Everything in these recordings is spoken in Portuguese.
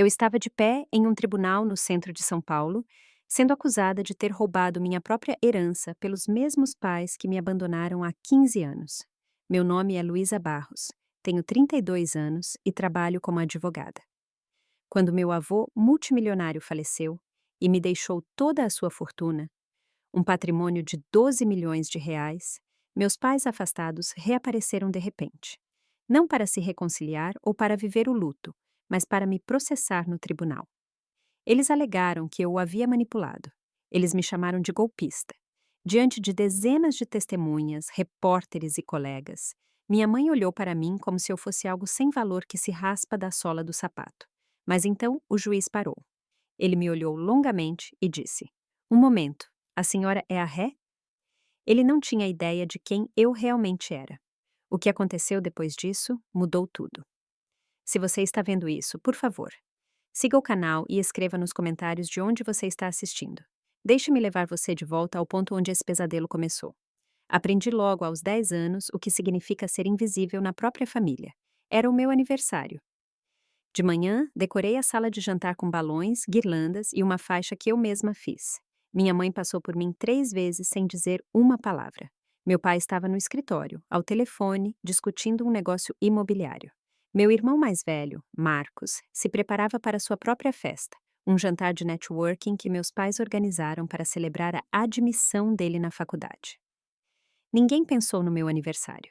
Eu estava de pé em um tribunal no centro de São Paulo, sendo acusada de ter roubado minha própria herança pelos mesmos pais que me abandonaram há 15 anos. Meu nome é Luísa Barros, tenho 32 anos e trabalho como advogada. Quando meu avô multimilionário faleceu e me deixou toda a sua fortuna, um patrimônio de 12 milhões de reais, meus pais afastados reapareceram de repente. Não para se reconciliar ou para viver o luto, mas para me processar no tribunal. Eles alegaram que eu o havia manipulado. Eles me chamaram de golpista. Diante de dezenas de testemunhas, repórteres e colegas, minha mãe olhou para mim como se eu fosse algo sem valor que se raspa da sola do sapato. Mas então o juiz parou. Ele me olhou longamente e disse: "Um momento, a senhora é a ré?" Ele não tinha ideia de quem eu realmente era. O que aconteceu depois disso mudou tudo. Se você está vendo isso, por favor, siga o canal e escreva nos comentários de onde você está assistindo. Deixe-me levar você de volta ao ponto onde esse pesadelo começou. Aprendi logo aos 10 anos o que significa ser invisível na própria família. Era o meu aniversário. De manhã, decorei a sala de jantar com balões, guirlandas e uma faixa que eu mesma fiz. Minha mãe passou por mim 3 vezes sem dizer uma palavra. Meu pai estava no escritório, ao telefone, discutindo um negócio imobiliário. Meu irmão mais velho, Marcos, se preparava para sua própria festa, um jantar de networking que meus pais organizaram para celebrar a admissão dele na faculdade. Ninguém pensou no meu aniversário.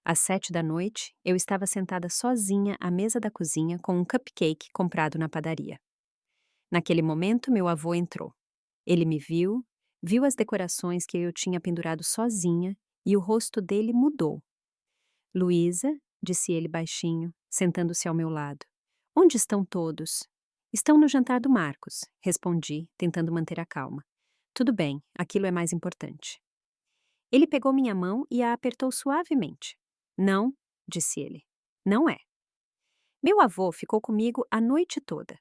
Às 7 da noite, eu estava sentada sozinha à mesa da cozinha com um cupcake comprado na padaria. Naquele momento, meu avô entrou. Ele me viu, viu as decorações que eu tinha pendurado sozinha e o rosto dele mudou. "Luísa", disse ele baixinho, sentando-se ao meu lado. "Onde estão todos?" "Estão no jantar do Marcos", respondi, tentando manter a calma. "Tudo bem, aquilo é mais importante." Ele pegou minha mão e a apertou suavemente. "Não", disse ele. "Não é." Meu avô ficou comigo a noite toda.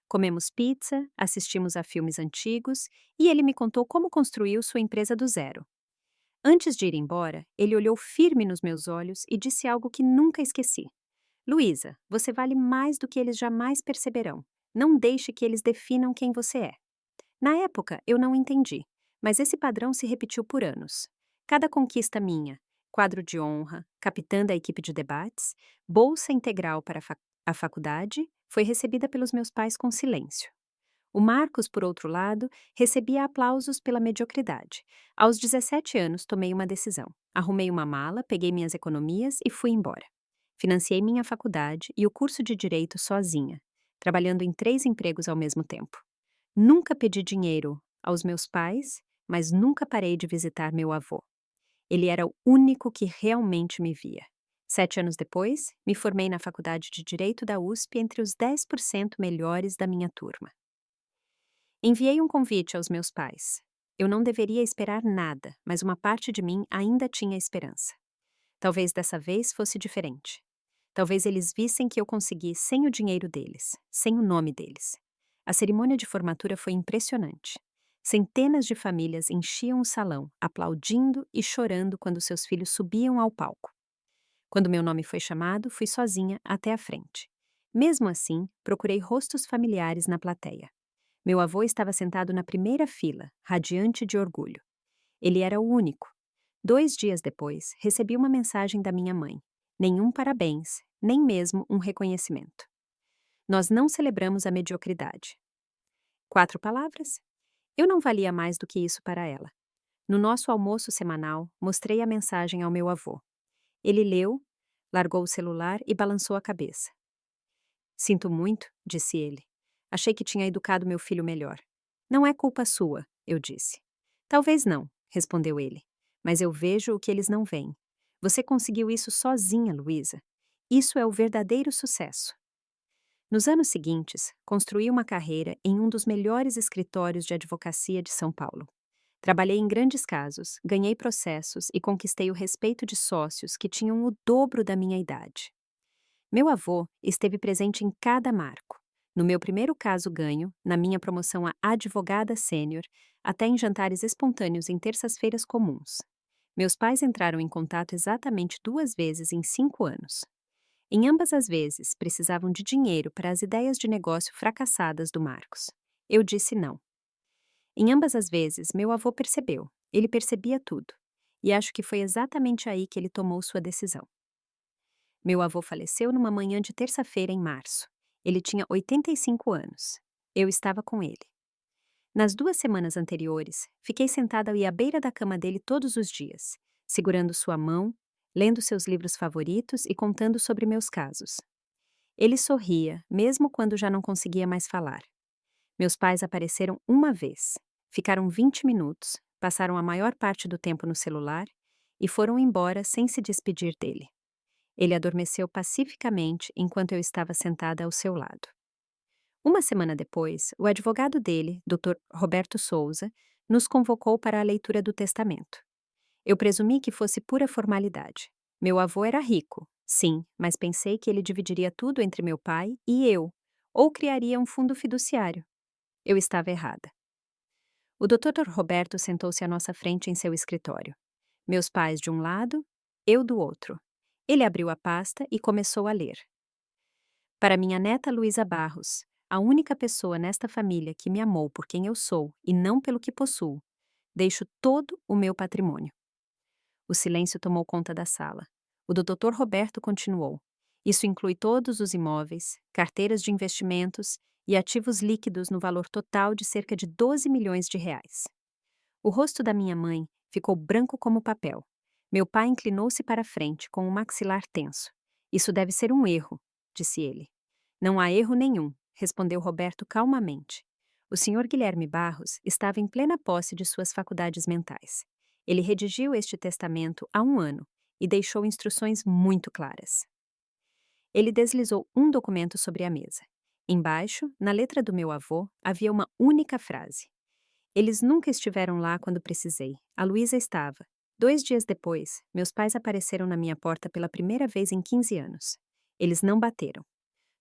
Comemos pizza, assistimos a filmes antigos e ele me contou como construiu sua empresa do zero. Antes de ir embora, ele olhou firme nos meus olhos e disse algo que nunca esqueci. "Luísa, você vale mais do que eles jamais perceberão. Não deixe que eles definam quem você é." Na época, eu não entendi, mas esse padrão se repetiu por anos. Cada conquista minha, quadro de honra, capitã da equipe de debates, bolsa integral para a faculdade, foi recebida pelos meus pais com silêncio. O Marcos, por outro lado, recebia aplausos pela mediocridade. Aos 17 anos, tomei uma decisão. Arrumei uma mala, peguei minhas economias e fui embora. Financiei minha faculdade e o curso de direito sozinha, trabalhando em 3 empregos ao mesmo tempo. Nunca pedi dinheiro aos meus pais, mas nunca parei de visitar meu avô. Ele era o único que realmente me via. 7 anos depois, me formei na Faculdade de Direito da USP entre os 10% melhores da minha turma. Enviei um convite aos meus pais. Eu não deveria esperar nada, mas uma parte de mim ainda tinha esperança. Talvez dessa vez fosse diferente. Talvez eles vissem que eu consegui sem o dinheiro deles, sem o nome deles. A cerimônia de formatura foi impressionante. Centenas de famílias enchiam o salão, aplaudindo e chorando quando seus filhos subiam ao palco. Quando meu nome foi chamado, fui sozinha até a frente. Mesmo assim, procurei rostos familiares na plateia. Meu avô estava sentado na primeira fila, radiante de orgulho. Ele era o único. 2 dias depois, recebi uma mensagem da minha mãe. Nenhum parabéns, nem mesmo um reconhecimento. Nós não celebramos a mediocridade. 4 palavras? Eu não valia mais do que isso para ela. No nosso almoço semanal, mostrei a mensagem ao meu avô. Ele leu, largou o celular e balançou a cabeça. "Sinto muito", disse ele. "Achei que tinha educado meu filho melhor." "Não é culpa sua", eu disse. "Talvez não", respondeu ele. "Mas eu vejo o que eles não veem. Você conseguiu isso sozinha, Luísa. Isso é o verdadeiro sucesso." Nos anos seguintes, construí uma carreira em um dos melhores escritórios de advocacia de São Paulo. Trabalhei em grandes casos, ganhei processos e conquistei o respeito de sócios que tinham o dobro da minha idade. Meu avô esteve presente em cada marco. No meu primeiro caso ganho, na minha promoção a advogada sênior, até em jantares espontâneos em terças-feiras comuns. Meus pais entraram em contato exatamente 2 vezes em 5 anos. Em ambas as vezes, precisavam de dinheiro para as ideias de negócio fracassadas do Marcos. Eu disse não. Em ambas as vezes, meu avô percebeu. Ele percebia tudo. E acho que foi exatamente aí que ele tomou sua decisão. Meu avô faleceu numa manhã de terça-feira em março. Ele tinha 85 anos. Eu estava com ele. Nas 2 semanas anteriores, fiquei sentada à beira da cama dele todos os dias, segurando sua mão, lendo seus livros favoritos e contando sobre meus casos. Ele sorria, mesmo quando já não conseguia mais falar. Meus pais apareceram uma vez, ficaram 20 minutos, passaram a maior parte do tempo no celular e foram embora sem se despedir dele. Ele adormeceu pacificamente enquanto eu estava sentada ao seu lado. Uma semana depois, o advogado dele, Dr. Roberto Souza, nos convocou para a leitura do testamento. Eu presumi que fosse pura formalidade. Meu avô era rico, sim, mas pensei que ele dividiria tudo entre meu pai e eu, ou criaria um fundo fiduciário. Eu estava errada. O Dr. Roberto sentou-se à nossa frente em seu escritório. Meus pais de um lado, eu do outro. Ele abriu a pasta e começou a ler. Para minha neta Luísa Barros, a única pessoa nesta família que me amou por quem eu sou e não pelo que possuo, deixo todo o meu patrimônio. O silêncio tomou conta da sala. O do Dr. Roberto continuou. Isso inclui todos os imóveis, carteiras de investimentos e ativos líquidos no valor total de cerca de 12 milhões de reais. O rosto da minha mãe ficou branco como papel. Meu pai inclinou-se para a frente com o maxilar tenso. Isso deve ser um erro, disse ele. Não há erro nenhum, respondeu Roberto calmamente. O senhor Guilherme Barros estava em plena posse de suas faculdades mentais. Ele redigiu este testamento há 1 ano e deixou instruções muito claras. Ele deslizou um documento sobre a mesa. Embaixo, na letra do meu avô, havia uma única frase. Eles nunca estiveram lá quando precisei. A Luísa estava. 2 dias depois, meus pais apareceram na minha porta pela primeira vez em 15 anos. Eles não bateram.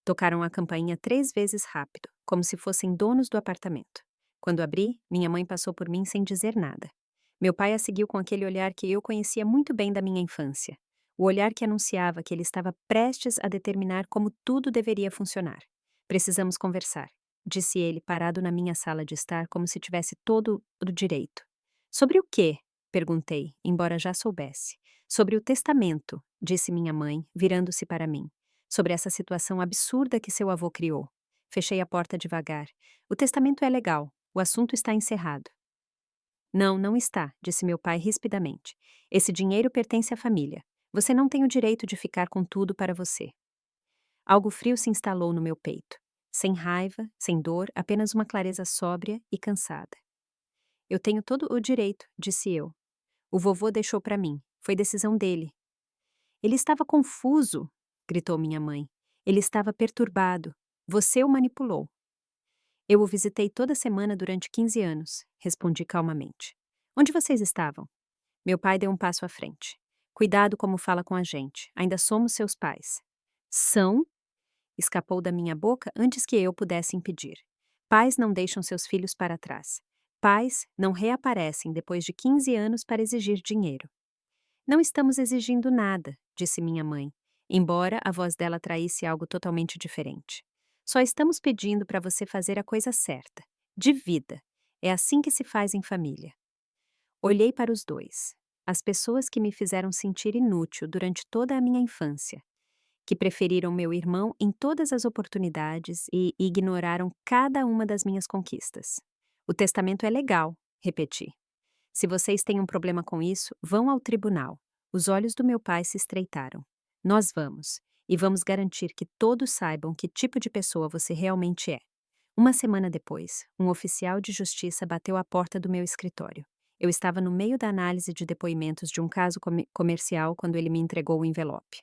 Tocaram a campainha 3 vezes rápido, como se fossem donos do apartamento. Quando abri, minha mãe passou por mim sem dizer nada. Meu pai a seguiu com aquele olhar que eu conhecia muito bem da minha infância. O olhar que anunciava que ele estava prestes a determinar como tudo deveria funcionar. Precisamos conversar, disse ele, parado na minha sala de estar como se tivesse todo o direito. Sobre o quê? Perguntei, embora já soubesse. Sobre o testamento, disse minha mãe, virando-se para mim. Sobre essa situação absurda que seu avô criou. Fechei a porta devagar. O testamento é legal. O assunto está encerrado. Não, não está, disse meu pai rispidamente. Esse dinheiro pertence à família. Você não tem o direito de ficar com tudo para você. Algo frio se instalou no meu peito. Sem raiva, sem dor, apenas uma clareza sóbria e cansada. Eu tenho todo o direito, disse eu. O vovô deixou para mim. Foi decisão dele. Ele estava confuso, gritou minha mãe. Ele estava perturbado. Você o manipulou. Eu o visitei toda semana durante 15 anos, respondi calmamente. Onde vocês estavam? Meu pai deu um passo à frente. Cuidado como fala com a gente. Ainda somos seus pais. São? Escapou da minha boca antes que eu pudesse impedir. Pais não deixam seus filhos para trás. Pais não reaparecem depois de 15 anos para exigir dinheiro. Não estamos exigindo nada, disse minha mãe, embora a voz dela traísse algo totalmente diferente. Só estamos pedindo para você fazer a coisa certa. De vida. É assim que se faz em família. Olhei para os dois. As pessoas que me fizeram sentir inútil durante toda a minha infância. Que preferiram meu irmão em todas as oportunidades e ignoraram cada uma das minhas conquistas. O testamento é legal, repeti. Se vocês têm um problema com isso, vão ao tribunal. Os olhos do meu pai se estreitaram. Nós vamos. E vamos garantir que todos saibam que tipo de pessoa você realmente é. Uma semana depois, um oficial de justiça bateu à porta do meu escritório. Eu estava no meio da análise de depoimentos de um caso comercial quando ele me entregou o envelope.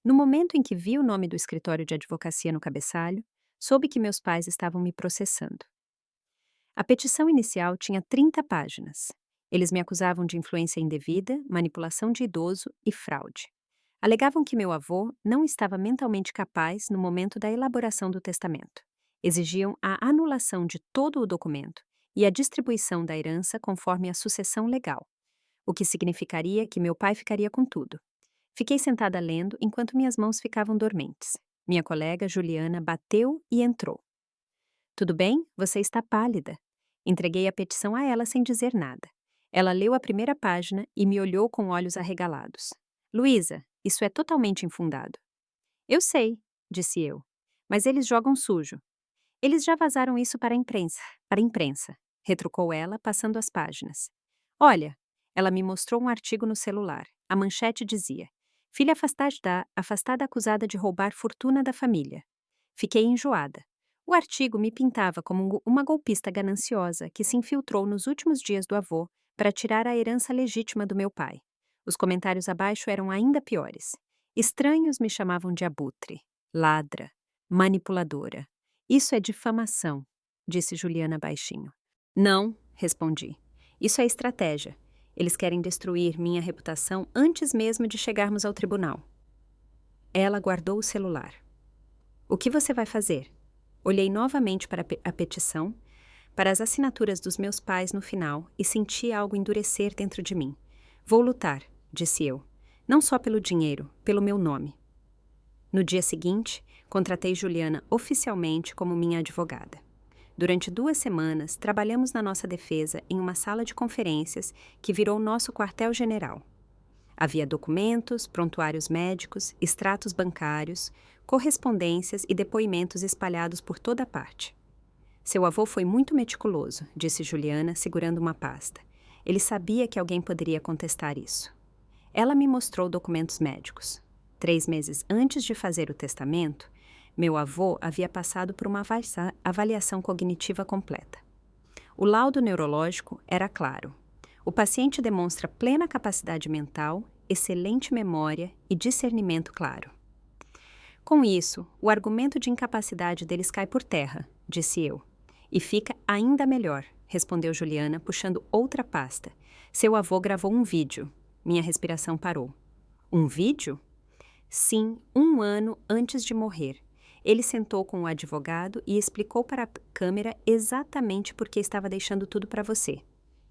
No momento em que vi o nome do escritório de advocacia no cabeçalho, soube que meus pais estavam me processando. A petição inicial tinha 30 páginas. Eles me acusavam de influência indevida, manipulação de idoso e fraude. Alegavam que meu avô não estava mentalmente capaz no momento da elaboração do testamento. Exigiam a anulação de todo o documento e a distribuição da herança conforme a sucessão legal, o que significaria que meu pai ficaria com tudo. Fiquei sentada lendo enquanto minhas mãos ficavam dormentes. Minha colega Juliana bateu e entrou. Tudo bem? Você está pálida. Entreguei a petição a ela sem dizer nada. Ela leu a primeira página e me olhou com olhos arregalados. Luísa, isso é totalmente infundado. Eu sei, disse eu. Mas eles jogam sujo. Eles já vazaram isso para a imprensa, retrucou ela, passando as páginas. Olha, ela me mostrou um artigo no celular. A manchete dizia: Filha afastada acusada de roubar fortuna da família. Fiquei enjoada. O artigo me pintava como uma golpista gananciosa que se infiltrou nos últimos dias do avô para tirar a herança legítima do meu pai. Os comentários abaixo eram ainda piores. Estranhos me chamavam de abutre, ladra, manipuladora. Isso é difamação, disse Juliana baixinho. Não, respondi. Isso é estratégia. Eles querem destruir minha reputação antes mesmo de chegarmos ao tribunal. Ela guardou o celular. O que você vai fazer? Olhei novamente para a petição, para as assinaturas dos meus pais no final e senti algo endurecer dentro de mim. Vou lutar, disse eu. Não só pelo dinheiro, pelo meu nome. No dia seguinte, contratei Juliana oficialmente como minha advogada. Durante 2 semanas, trabalhamos na nossa defesa em uma sala de conferências que virou nosso quartel-general. Havia documentos, prontuários médicos, extratos bancários, correspondências e depoimentos espalhados por toda parte. Seu avô foi muito meticuloso, disse Juliana, segurando uma pasta. Ele sabia que alguém poderia contestar isso. Ela me mostrou documentos médicos. 3 meses antes de fazer o testamento, meu avô havia passado por uma avaliação cognitiva completa. O laudo neurológico era claro. O paciente demonstra plena capacidade mental, excelente memória e discernimento claro. Com isso, o argumento de incapacidade deles cai por terra, disse eu. E fica ainda melhor, respondeu Juliana, puxando outra pasta. Seu avô gravou um vídeo. Minha respiração parou. Um vídeo? Sim, 1 ano antes de morrer. Ele sentou com o advogado e explicou para a câmera exatamente por que estava deixando tudo para você.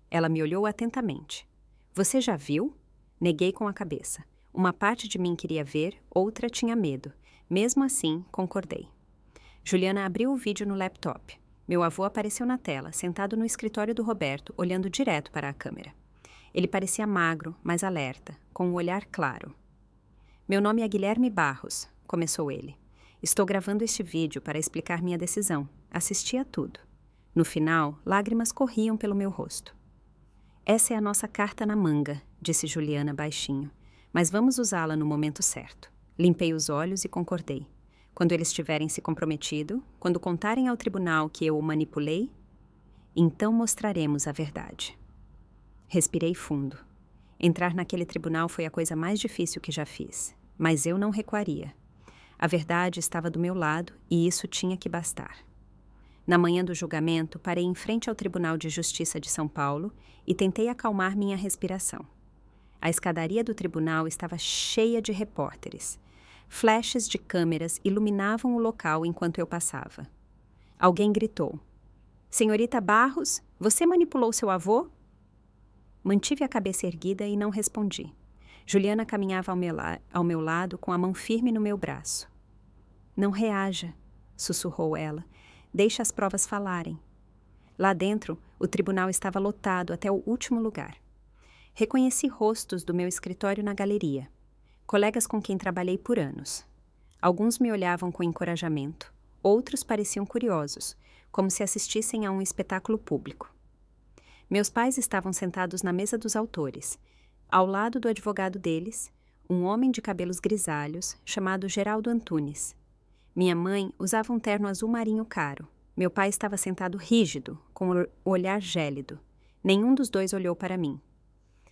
Ela me olhou atentamente. Você já viu? Neguei com a cabeça. Uma parte de mim queria ver, outra tinha medo. Mesmo assim, concordei. Juliana abriu o vídeo no laptop. Meu avô apareceu na tela, sentado no escritório do Roberto, olhando direto para a câmera. Ele parecia magro, mas alerta, com um olhar claro. Meu nome é Guilherme Barros, começou ele. Estou gravando este vídeo para explicar minha decisão. Assisti a tudo. No final, lágrimas corriam pelo meu rosto. Essa é a nossa carta na manga, disse Juliana baixinho. Mas vamos usá-la no momento certo. Limpei os olhos e concordei. Quando eles tiverem se comprometido, quando contarem ao tribunal que eu o manipulei, então mostraremos a verdade. Respirei fundo. Entrar naquele tribunal foi a coisa mais difícil que já fiz, mas eu não recuaria. A verdade estava do meu lado e isso tinha que bastar. Na manhã do julgamento, parei em frente ao Tribunal de Justiça de São Paulo e tentei acalmar minha respiração. A escadaria do tribunal estava cheia de repórteres. Flashes de câmeras iluminavam o local enquanto eu passava. Alguém gritou: Senhorita Barros, você manipulou seu avô? Mantive a cabeça erguida e não respondi. Juliana caminhava ao meu lado com a mão firme no meu braço. Não reaja, sussurrou ela. Deixe as provas falarem. Lá dentro, o tribunal estava lotado até o último lugar. Reconheci rostos do meu escritório na galeria. Colegas com quem trabalhei por anos. Alguns me olhavam com encorajamento, outros pareciam curiosos, como se assistissem a um espetáculo público. Meus pais estavam sentados na mesa dos autores. Ao lado do advogado deles, um homem de cabelos grisalhos, chamado Geraldo Antunes. Minha mãe usava um terno azul marinho caro. Meu pai estava sentado rígido, com o olhar gélido. Nenhum dos dois olhou para mim.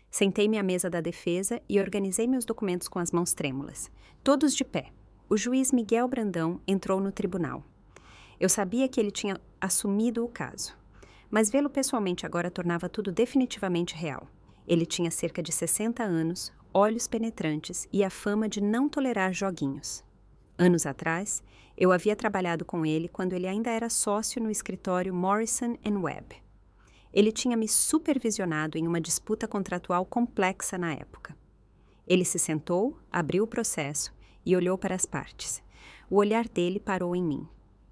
Sentei-me à mesa da defesa e organizei meus documentos com as mãos trêmulas. Todos de pé. O juiz Miguel Brandão entrou no tribunal. Eu sabia que ele tinha assumido o caso. Mas vê-lo pessoalmente agora tornava tudo definitivamente real. Ele tinha cerca de 60 anos, olhos penetrantes e a fama de não tolerar joguinhos. Anos atrás, eu havia trabalhado com ele quando ele ainda era sócio no escritório Morrison & Webb. Ele tinha me supervisionado em uma disputa contratual complexa na época. Ele se sentou, abriu o processo e olhou para as partes. O olhar dele parou em mim.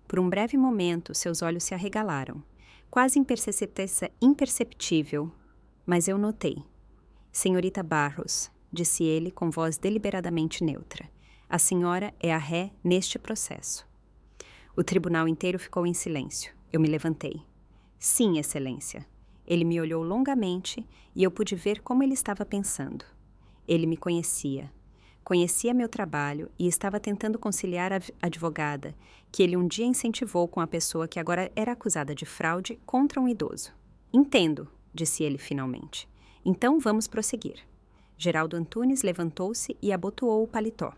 Por um breve momento, seus olhos se arregalaram. Quase imperceptível, mas eu notei. Senhorita Barros, disse ele com voz deliberadamente neutra. A senhora é a ré neste processo. O tribunal inteiro ficou em silêncio. Eu me levantei. Sim, Excelência. Ele me olhou longamente e eu pude ver como ele estava pensando. Ele me conhecia. Conhecia meu trabalho e estava tentando conciliar a advogada, que ele um dia incentivou com a pessoa que agora era acusada de fraude contra um idoso. Entendo, disse ele finalmente. Então vamos prosseguir. Geraldo Antunes levantou-se e abotoou o paletó.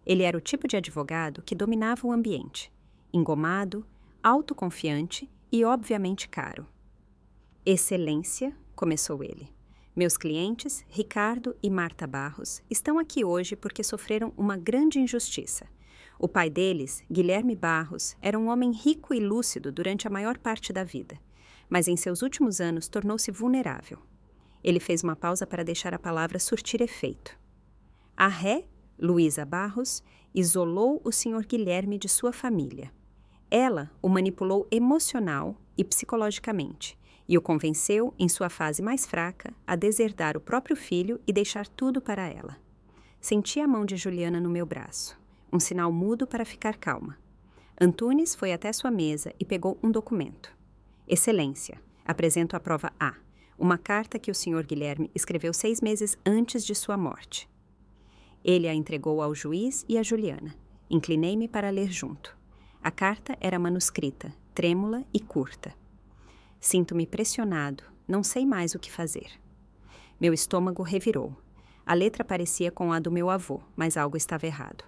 Ele era o tipo de advogado que dominava o ambiente. Engomado, autoconfiante e obviamente caro. Excelência, começou ele. Meus clientes, Ricardo e Marta Barros, estão aqui hoje porque sofreram uma grande injustiça. O pai deles, Guilherme Barros, era um homem rico e lúcido durante a maior parte da vida, mas em seus últimos anos tornou-se vulnerável. Ele fez uma pausa para deixar a palavra surtir efeito. A ré, Luísa Barros, isolou o Sr. Guilherme de sua família. Ela o manipulou emocional e psicologicamente, e o convenceu, em sua fase mais fraca, a deserdar o próprio filho e deixar tudo para ela. Senti a mão de Juliana no meu braço, um sinal mudo para ficar calma. Antunes foi até sua mesa e pegou um documento. Excelência, apresento a prova A, uma carta que o Sr. Guilherme escreveu 6 meses antes de sua morte. Ele a entregou ao juiz e a Juliana. Inclinei-me para ler junto. A carta era manuscrita, trêmula e curta. Sinto-me pressionado, não sei mais o que fazer. Meu estômago revirou. A letra parecia com a do meu avô, mas algo estava errado.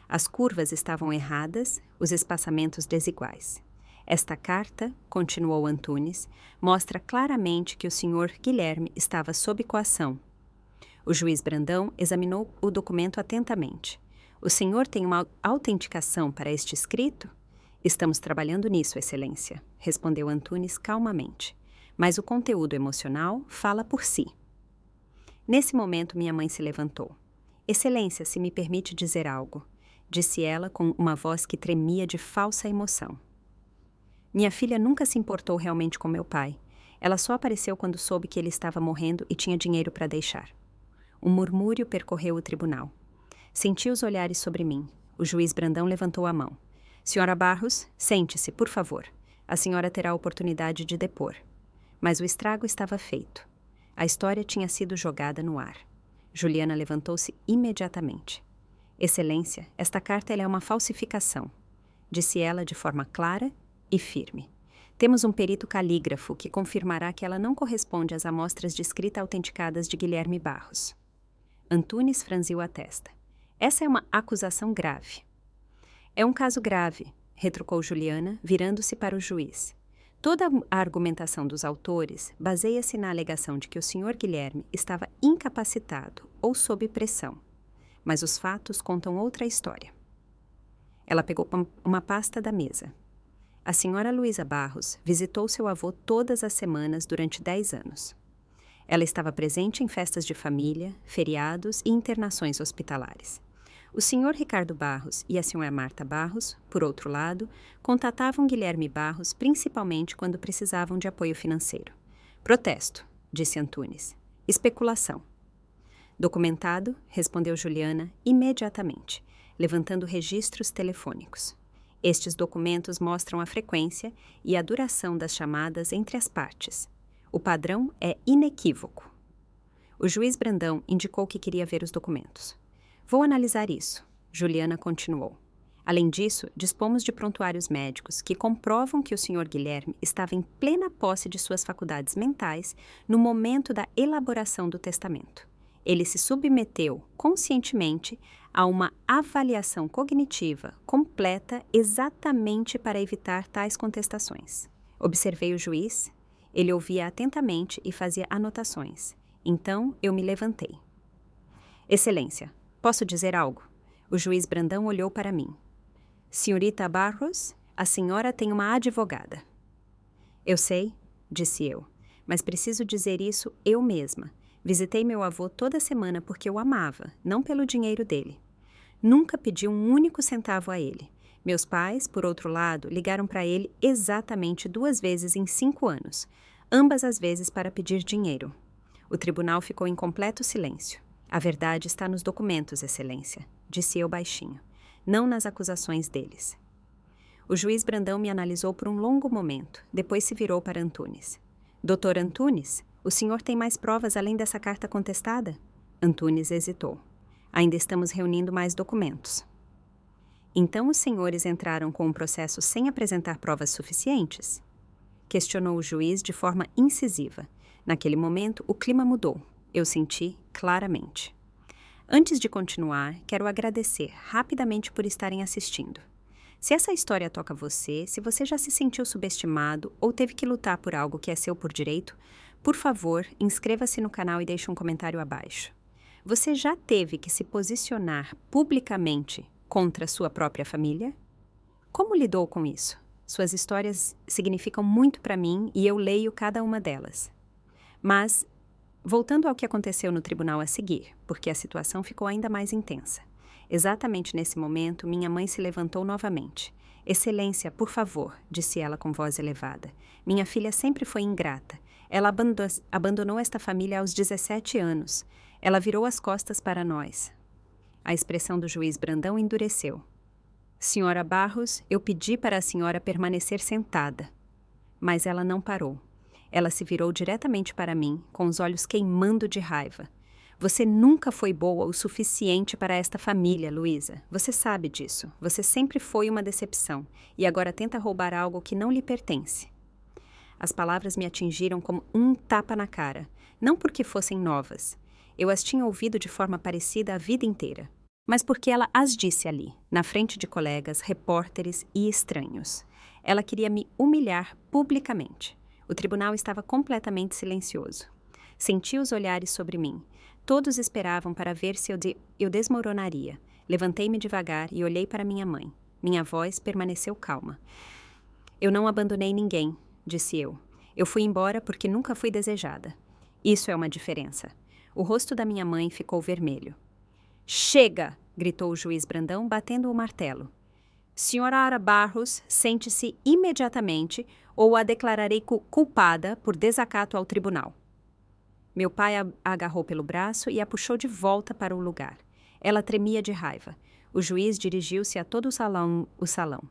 As curvas estavam erradas, os espaçamentos desiguais. Esta carta, continuou Antunes, mostra claramente que o Sr. Guilherme estava sob coação. O juiz Brandão examinou o documento atentamente. O senhor tem uma autenticação para este escrito? Estamos trabalhando nisso, Excelência, respondeu Antunes calmamente. Mas o conteúdo emocional fala por si. Nesse momento, minha mãe se levantou. Excelência, se me permite dizer algo, disse ela com uma voz que tremia de falsa emoção. Minha filha nunca se importou realmente com meu pai. Ela só apareceu quando soube que ele estava morrendo e tinha dinheiro para deixar. Um murmúrio percorreu o tribunal. Senti os olhares sobre mim. O juiz Brandão levantou a mão. Senhora Barros, sente-se, por favor. A senhora terá a oportunidade de depor. Mas o estrago estava feito. A história tinha sido jogada no ar. Juliana levantou-se imediatamente. Excelência, esta carta é uma falsificação, disse ela de forma clara e firme. Temos um perito calígrafo que confirmará que ela não corresponde às amostras de escrita autenticadas de Guilherme Barros. Antunes franziu a testa. Essa é uma acusação grave. É um caso grave, retrucou Juliana, virando-se para o juiz. Toda a argumentação dos autores baseia-se na alegação de que o Sr. Guilherme estava incapacitado ou sob pressão. Mas os fatos contam outra história. Ela pegou uma pasta da mesa. A senhora Luísa Barros visitou seu avô todas as semanas durante 10 anos. Ela estava presente em festas de família, feriados e internações hospitalares. O senhor Ricardo Barros e a senhora Marta Barros, por outro lado, contatavam Guilherme Barros principalmente quando precisavam de apoio financeiro. Protesto, disse Antunes. Especulação. Documentado, respondeu Juliana imediatamente, levantando registros telefônicos. Estes documentos mostram a frequência e a duração das chamadas entre as partes. O padrão é inequívoco. O juiz Brandão indicou que queria ver os documentos. Vou analisar isso, Juliana continuou. Além disso, dispomos de prontuários médicos que comprovam que o Sr. Guilherme estava em plena posse de suas faculdades mentais no momento da elaboração do testamento. Ele se submeteu conscientemente a uma avaliação cognitiva completa exatamente para evitar tais contestações. Observei o juiz, ele ouvia atentamente e fazia anotações. Então, eu me levantei. Excelência, posso dizer algo? O juiz Brandão olhou para mim. Senhorita Barros, a senhora tem uma advogada. Eu sei, disse eu, mas preciso dizer isso eu mesma. Visitei meu avô toda semana porque o amava, não pelo dinheiro dele. Nunca pedi um único centavo a ele. Meus pais, por outro lado, ligaram para ele exatamente 2 vezes em 5 anos, ambas as vezes para pedir dinheiro. O tribunal ficou em completo silêncio. A verdade está nos documentos, Excelência, disse eu baixinho, não nas acusações deles. O juiz Brandão me analisou por um longo momento, depois se virou para Antunes. Doutor Antunes, o senhor tem mais provas além dessa carta contestada? Antunes hesitou. Ainda estamos reunindo mais documentos. Então os senhores entraram com o processo sem apresentar provas suficientes? Questionou o juiz de forma incisiva. Naquele momento, o clima mudou. Eu senti claramente. Antes de continuar, quero agradecer rapidamente por estarem assistindo. Se essa história toca você, se você já se sentiu subestimado ou teve que lutar por algo que é seu por direito, por favor, inscreva-se no canal e deixe um comentário abaixo. Você já teve que se posicionar publicamente contra sua própria família? Como lidou com isso? Suas histórias significam muito para mim e eu leio cada uma delas. Mas, voltando ao que aconteceu no tribunal a seguir, porque a situação ficou ainda mais intensa. Exatamente nesse momento, minha mãe se levantou novamente. Excelência, por favor, disse ela com voz elevada. Minha filha sempre foi ingrata. Ela abandonou esta família aos 17 anos. Ela virou as costas para nós. A expressão do juiz Brandão endureceu. Senhora Barros, eu pedi para a senhora permanecer sentada. Mas ela não parou. Ela se virou diretamente para mim, com os olhos queimando de raiva. Você nunca foi boa o suficiente para esta família, Luísa. Você sabe disso. Você sempre foi uma decepção e agora tenta roubar algo que não lhe pertence. As palavras me atingiram como um tapa na cara, não porque fossem novas. Eu as tinha ouvido de forma parecida a vida inteira, mas porque ela as disse ali, na frente de colegas, repórteres e estranhos. Ela queria me humilhar publicamente. O tribunal estava completamente silencioso. Senti os olhares sobre mim. Todos esperavam para ver se eu desmoronaria. Levantei-me devagar e olhei para minha mãe. Minha voz permaneceu calma. Eu não abandonei ninguém, disse eu. Eu fui embora porque nunca fui desejada. Isso é uma diferença. O rosto da minha mãe ficou vermelho. Chega! Gritou o juiz Brandão, batendo o martelo. Senhora Ara Barros, sente-se imediatamente ou a declararei culpada por desacato ao tribunal. Meu pai a agarrou pelo braço e a puxou de volta para o lugar. Ela tremia de raiva. O juiz dirigiu-se a todo o salão.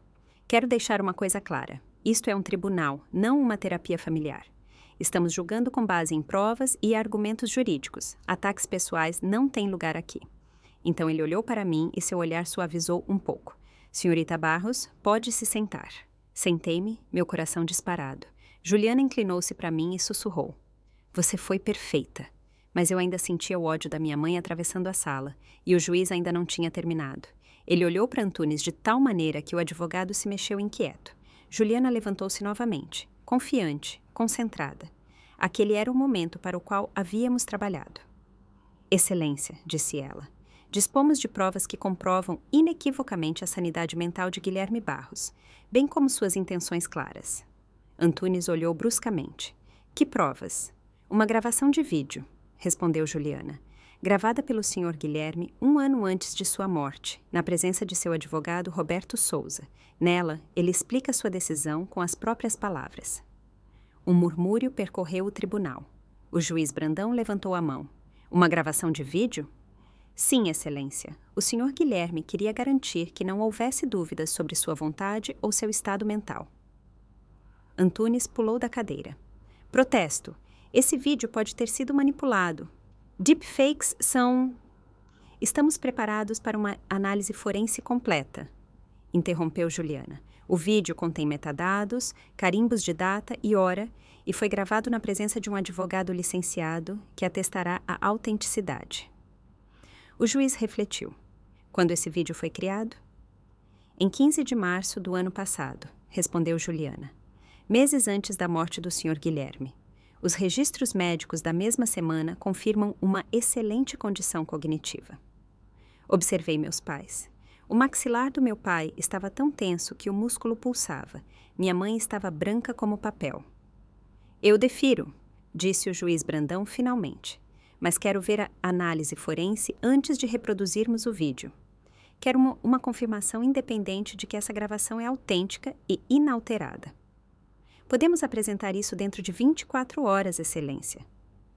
Quero deixar uma coisa clara. Isto é um tribunal, não uma terapia familiar. Estamos julgando com base em provas e argumentos jurídicos. Ataques pessoais não têm lugar aqui. Então ele olhou para mim e seu olhar suavizou um pouco. Senhorita Barros, pode se sentar. Sentei-me, meu coração disparado. Juliana inclinou-se para mim e sussurrou. Você foi perfeita. Mas eu ainda sentia o ódio da minha mãe atravessando a sala, e o juiz ainda não tinha terminado. Ele olhou para Antunes de tal maneira que o advogado se mexeu inquieto. Juliana levantou-se novamente, confiante, concentrada. Aquele era o momento para o qual havíamos trabalhado. Excelência, disse ela. Dispomos de provas que comprovam inequivocamente a sanidade mental de Guilherme Barros, bem como suas intenções claras. Antunes olhou bruscamente. Que provas? Uma gravação de vídeo, respondeu Juliana, gravada pelo Sr. Guilherme 1 ano antes de sua morte, na presença de seu advogado Roberto Souza. Nela, ele explica sua decisão com as próprias palavras. Um murmúrio percorreu o tribunal. O juiz Brandão levantou a mão. Uma gravação de vídeo? Sim, Excelência. O Sr. Guilherme queria garantir que não houvesse dúvidas sobre sua vontade ou seu estado mental. Antunes pulou da cadeira. Protesto. Esse vídeo pode ter sido manipulado. Deepfakes são... Estamos preparados para uma análise forense completa, interrompeu Juliana. O vídeo contém metadados, carimbos de data e hora e foi gravado na presença de um advogado licenciado que atestará a autenticidade. O juiz refletiu. Quando esse vídeo foi criado? Em 15 de março do ano passado, respondeu Juliana. Meses antes da morte do Sr. Guilherme. Os registros médicos da mesma semana confirmam uma excelente condição cognitiva. Observei meus pais. O maxilar do meu pai estava tão tenso que o músculo pulsava. Minha mãe estava branca como papel. Eu defiro, disse o juiz Brandão finalmente. mas quero ver a análise forense antes de reproduzirmos o vídeo. Quero uma confirmação independente de que essa gravação é autêntica e inalterada. Podemos apresentar isso dentro de 24 horas, Excelência,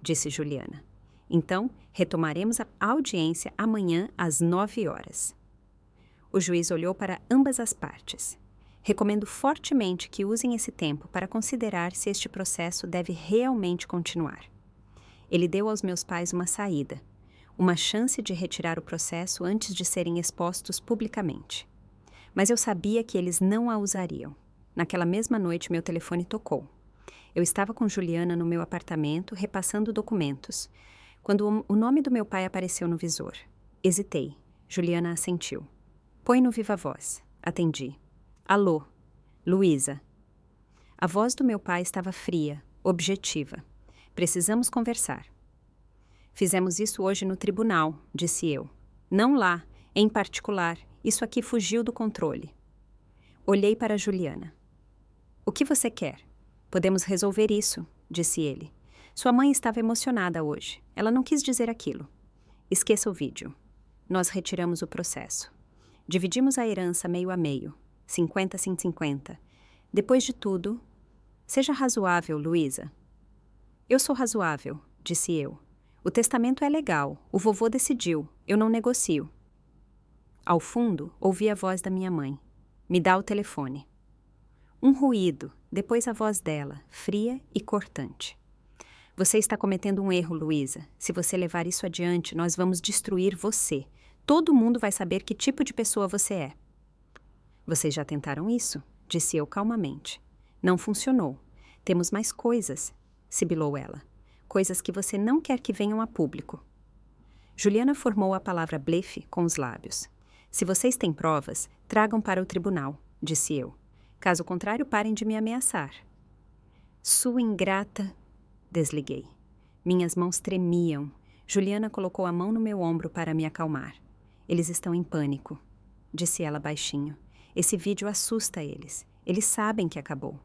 disse Juliana. Então, retomaremos a audiência amanhã às 9 horas. O juiz olhou para ambas as partes. Recomendo fortemente que usem esse tempo para considerar se este processo deve realmente continuar. Ele deu aos meus pais uma saída, uma chance de retirar o processo antes de serem expostos publicamente. Mas eu sabia que eles não a usariam. Naquela mesma noite, meu telefone tocou. Eu estava com Juliana no meu apartamento, repassando documentos, quando o nome do meu pai apareceu no visor. Hesitei. Juliana assentiu. Põe no viva voz. Atendi. Alô, Luísa. A voz do meu pai estava fria, objetiva. Precisamos conversar. Fizemos isso hoje no tribunal, disse eu. Não lá, em particular. Isso aqui fugiu do controle. Olhei para Juliana. O que você quer? Podemos resolver isso, disse ele. Sua mãe estava emocionada hoje. Ela não quis dizer aquilo. Esqueça o vídeo. Nós retiramos o processo. Dividimos a herança meio a meio. 50-50. Depois de tudo, seja razoável, Luísa. Eu sou razoável, disse eu. O testamento é legal, o vovô decidiu, eu não negocio. Ao fundo, ouvi a voz da minha mãe. Me dá o telefone. Um ruído, depois a voz dela, fria e cortante. Você está cometendo um erro, Luísa. Se você levar isso adiante, nós vamos destruir você. Todo mundo vai saber que tipo de pessoa você é. Vocês já tentaram isso? Disse eu calmamente. Não funcionou. Temos mais coisas, sibilou ela. Coisas que você não quer que venham a público. Juliana formou a palavra blefe com os lábios. Se vocês têm provas, tragam para o tribunal, disse eu. Caso contrário, parem de me ameaçar. Sua ingrata... Desliguei. Minhas mãos tremiam. Juliana colocou a mão no meu ombro para me acalmar. Eles estão em pânico, disse ela baixinho. Esse vídeo assusta eles. Eles sabem que acabou.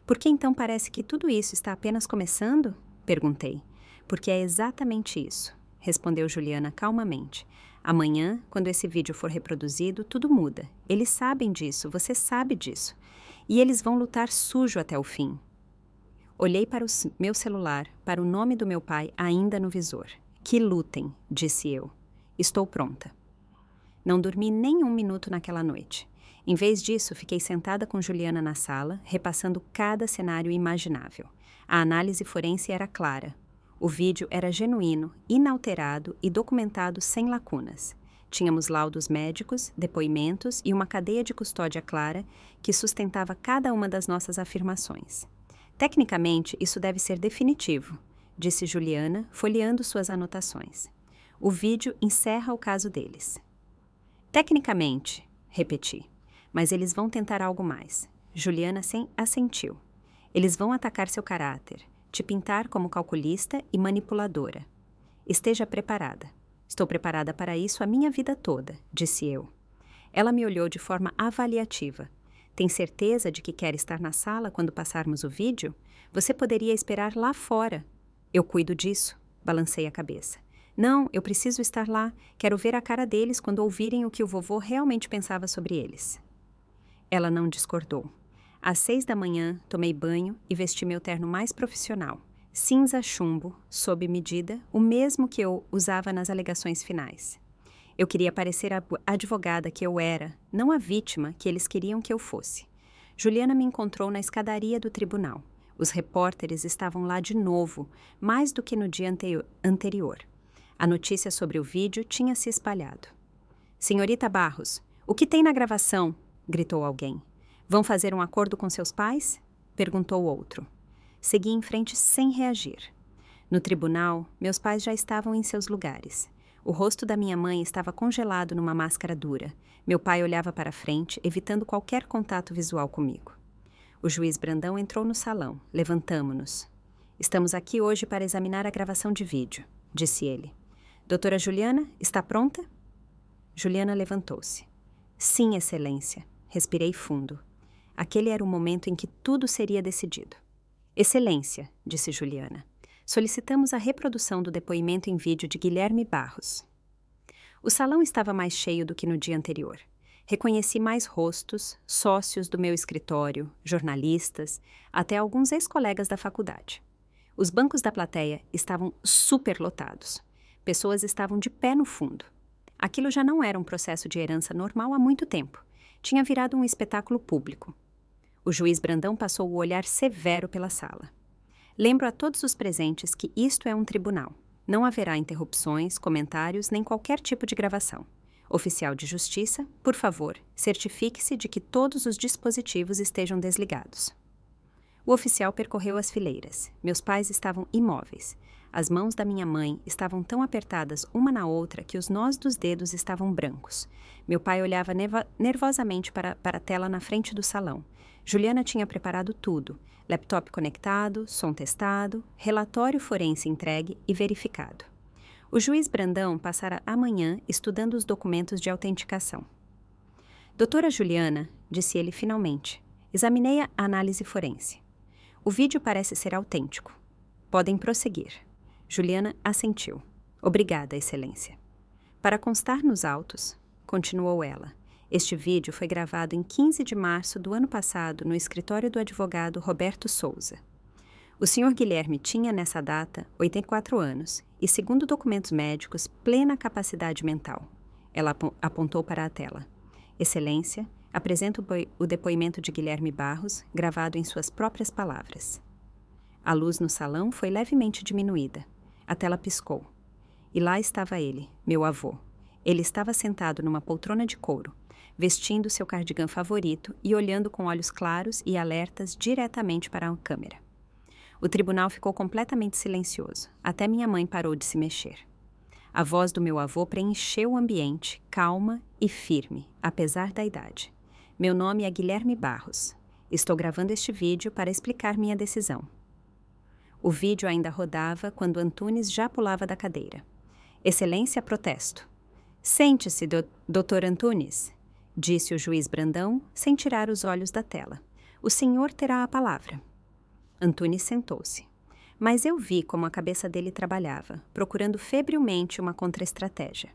Por que então parece que tudo isso está apenas começando? Perguntei. Porque é exatamente isso, respondeu Juliana calmamente. Amanhã, quando esse vídeo for reproduzido, tudo muda. Eles sabem disso, você sabe disso. E eles vão lutar sujo até o fim. Olhei para o meu celular, para o nome do meu pai ainda no visor. Que lutem, disse eu. Estou pronta. Não dormi nem um minuto naquela noite. Em vez disso, fiquei sentada com Juliana na sala, repassando cada cenário imaginável. A análise forense era clara. O vídeo era genuíno, inalterado e documentado sem lacunas. Tínhamos laudos médicos, depoimentos e uma cadeia de custódia clara que sustentava cada uma das nossas afirmações. Tecnicamente, isso deve ser definitivo, disse Juliana, folheando suas anotações. O vídeo encerra o caso deles. Tecnicamente, repeti, mas eles vão tentar algo mais. Juliana assentiu. Eles vão atacar seu caráter, te pintar como calculista e manipuladora. Esteja preparada. Estou preparada para isso a minha vida toda, disse eu. Ela me olhou de forma avaliativa. Tem certeza de que quer estar na sala quando passarmos o vídeo? Você poderia esperar lá fora. Eu cuido disso, balancei a cabeça. Não, eu preciso estar lá. Quero ver a cara deles quando ouvirem o que o vovô realmente pensava sobre eles. Ela não discordou. Às 6 da manhã, tomei banho e vesti meu terno mais profissional. Cinza chumbo, sob medida, o mesmo que eu usava nas alegações finais. Eu queria parecer a advogada que eu era, não a vítima que eles queriam que eu fosse. Juliana me encontrou na escadaria do tribunal. Os repórteres estavam lá de novo, mais do que no dia anterior. A notícia sobre o vídeo tinha se espalhado. Senhorita Barros, o que tem na gravação? Gritou alguém. Vão fazer um acordo com seus pais? Perguntou outro. Segui em frente sem reagir. No tribunal, meus pais já estavam em seus lugares. O rosto da minha mãe estava congelado numa máscara dura. Meu pai olhava para frente, evitando qualquer contato visual comigo. O juiz Brandão entrou no salão. Levantamo-nos. Estamos aqui hoje para examinar a gravação de vídeo, disse ele. Doutora Juliana, está pronta? Juliana levantou-se. Sim, Excelência. Respirei fundo. Aquele era o momento em que tudo seria decidido. Excelência, disse Juliana. Solicitamos a reprodução do depoimento em vídeo de Guilherme Barros. O salão estava mais cheio do que no dia anterior. Reconheci mais rostos, sócios do meu escritório, jornalistas, até alguns ex-colegas da faculdade. Os bancos da plateia estavam superlotados. Pessoas estavam de pé no fundo. Aquilo já não era um processo de herança normal há muito tempo. Tinha virado um espetáculo público. O juiz Brandão passou o olhar severo pela sala. Lembro a todos os presentes que isto é um tribunal. Não haverá interrupções, comentários, nem qualquer tipo de gravação. Oficial de justiça, por favor, certifique-se de que todos os dispositivos estejam desligados. O oficial percorreu as fileiras. Meus pais estavam imóveis. As mãos da minha mãe estavam tão apertadas uma na outra que os nós dos dedos estavam brancos. Meu pai olhava nervosamente para a tela na frente do salão. Juliana tinha preparado tudo: laptop conectado, som testado, relatório forense entregue e verificado. O juiz Brandão passara a manhã estudando os documentos de autenticação. Doutora Juliana, disse ele finalmente, examinei a análise forense. O vídeo parece ser autêntico. Podem prosseguir. Juliana assentiu. Obrigada, Excelência. Para constar nos autos, continuou ela, este vídeo foi gravado em 15 de março do ano passado no escritório do advogado Roberto Souza. O Sr. Guilherme tinha, nessa data, 84 anos e, segundo documentos médicos, plena capacidade mental. Ela apontou para a tela. Excelência, apresento o depoimento de Guilherme Barros, gravado em suas próprias palavras. A luz no salão foi levemente diminuída. A tela piscou. E lá estava ele, meu avô. Ele estava sentado numa poltrona de couro, vestindo seu cardigã favorito e olhando com olhos claros e alertas diretamente para a câmera. O tribunal ficou completamente silencioso. Até minha mãe parou de se mexer. A voz do meu avô preencheu o ambiente, calma e firme, apesar da idade. Meu nome é Guilherme Barros. Estou gravando este vídeo para explicar minha decisão. O vídeo ainda rodava quando Antunes já pulava da cadeira. Excelência, protesto. Sente-se, doutor Antunes, disse o juiz Brandão, sem tirar os olhos da tela. O senhor terá a palavra. Antunes sentou-se. Mas eu vi como a cabeça dele trabalhava, procurando febrilmente uma contra-estratégia.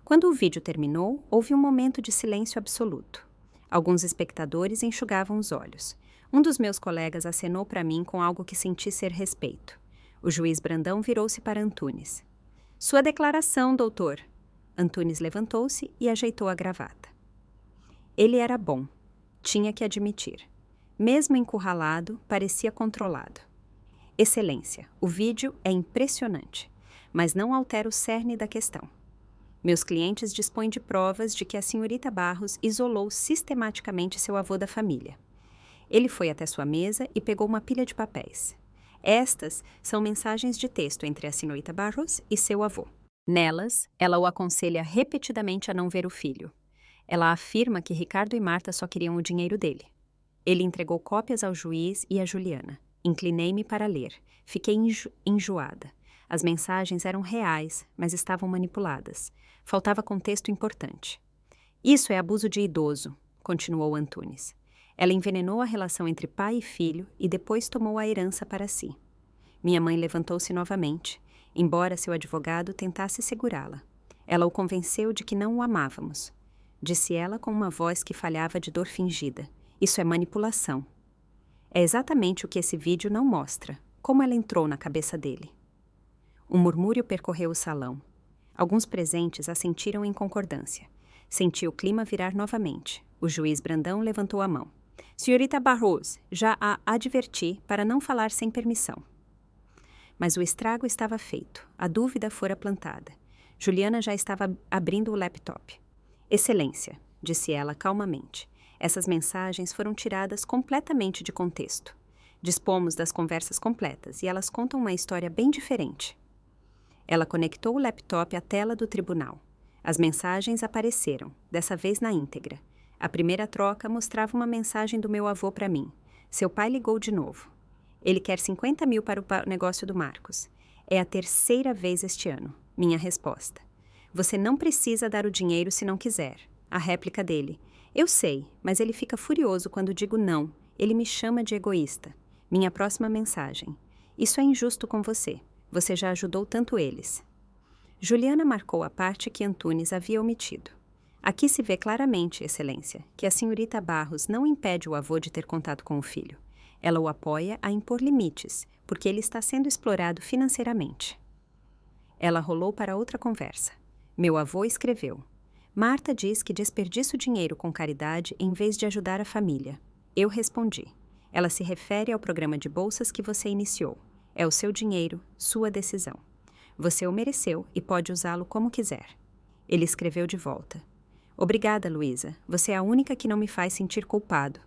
Quando o vídeo terminou, houve um momento de silêncio absoluto. Alguns espectadores enxugavam os olhos. Um dos meus colegas acenou para mim com algo que senti ser respeito. O juiz Brandão virou-se para Antunes. Sua declaração, doutor. Antunes levantou-se e ajeitou a gravata. Ele era bom. Tinha que admitir. Mesmo encurralado, parecia controlado. Excelência, o vídeo é impressionante, mas não altera o cerne da questão. Meus clientes dispõem de provas de que a senhorita Barros isolou sistematicamente seu avô da família. Ele foi até sua mesa e pegou uma pilha de papéis. Estas são mensagens de texto entre a senhorita Barros e seu avô. Nelas, ela o aconselha repetidamente a não ver o filho. Ela afirma que Ricardo e Marta só queriam o dinheiro dele. Ele entregou cópias ao juiz e a Juliana. Inclinei-me para ler. Fiquei enjoada. As mensagens eram reais, mas estavam manipuladas. Faltava contexto importante. Isso é abuso de idoso, continuou Antunes. Ela envenenou a relação entre pai e filho e depois tomou a herança para si. Minha mãe levantou-se novamente, embora seu advogado tentasse segurá-la. Ela o convenceu de que não o amávamos. Disse ela com uma voz que falhava de dor fingida. Isso é manipulação. É exatamente o que esse vídeo não mostra, como ela entrou na cabeça dele. Um murmúrio percorreu o salão. Alguns presentes assentiram em concordância. Senti o clima virar novamente. O juiz Brandão levantou a mão. Senhorita Barros, já a adverti para não falar sem permissão. Mas o estrago estava feito. A dúvida fora plantada. Juliana já estava abrindo o laptop. Excelência, disse ela calmamente. Essas mensagens foram tiradas completamente de contexto. Dispomos das conversas completas e elas contam uma história bem diferente. Ela conectou o laptop à tela do tribunal. As mensagens apareceram, dessa vez na íntegra. A primeira troca mostrava uma mensagem do meu avô para mim. Seu pai ligou de novo. Ele quer 50 mil para o negócio do Marcos. É a terceira vez este ano. Minha resposta. Você não precisa dar o dinheiro se não quiser. A réplica dele. Eu sei, mas ele fica furioso quando digo não. Ele me chama de egoísta. Minha próxima mensagem. Isso é injusto com você. Você já ajudou tanto eles. Juliana marcou a parte que Antunes havia omitido. Aqui se vê claramente, Excelência, que a senhorita Barros não impede o avô de ter contato com o filho. Ela o apoia a impor limites, porque ele está sendo explorado financeiramente. Ela rolou para outra conversa. Meu avô escreveu: Marta diz que desperdiça o dinheiro com caridade em vez de ajudar a família. Eu respondi: ela se refere ao programa de bolsas que você iniciou. É o seu dinheiro, sua decisão. Você o mereceu e pode usá-lo como quiser. Ele escreveu de volta: Obrigada, Luísa. Você é a única que não me faz sentir culpado.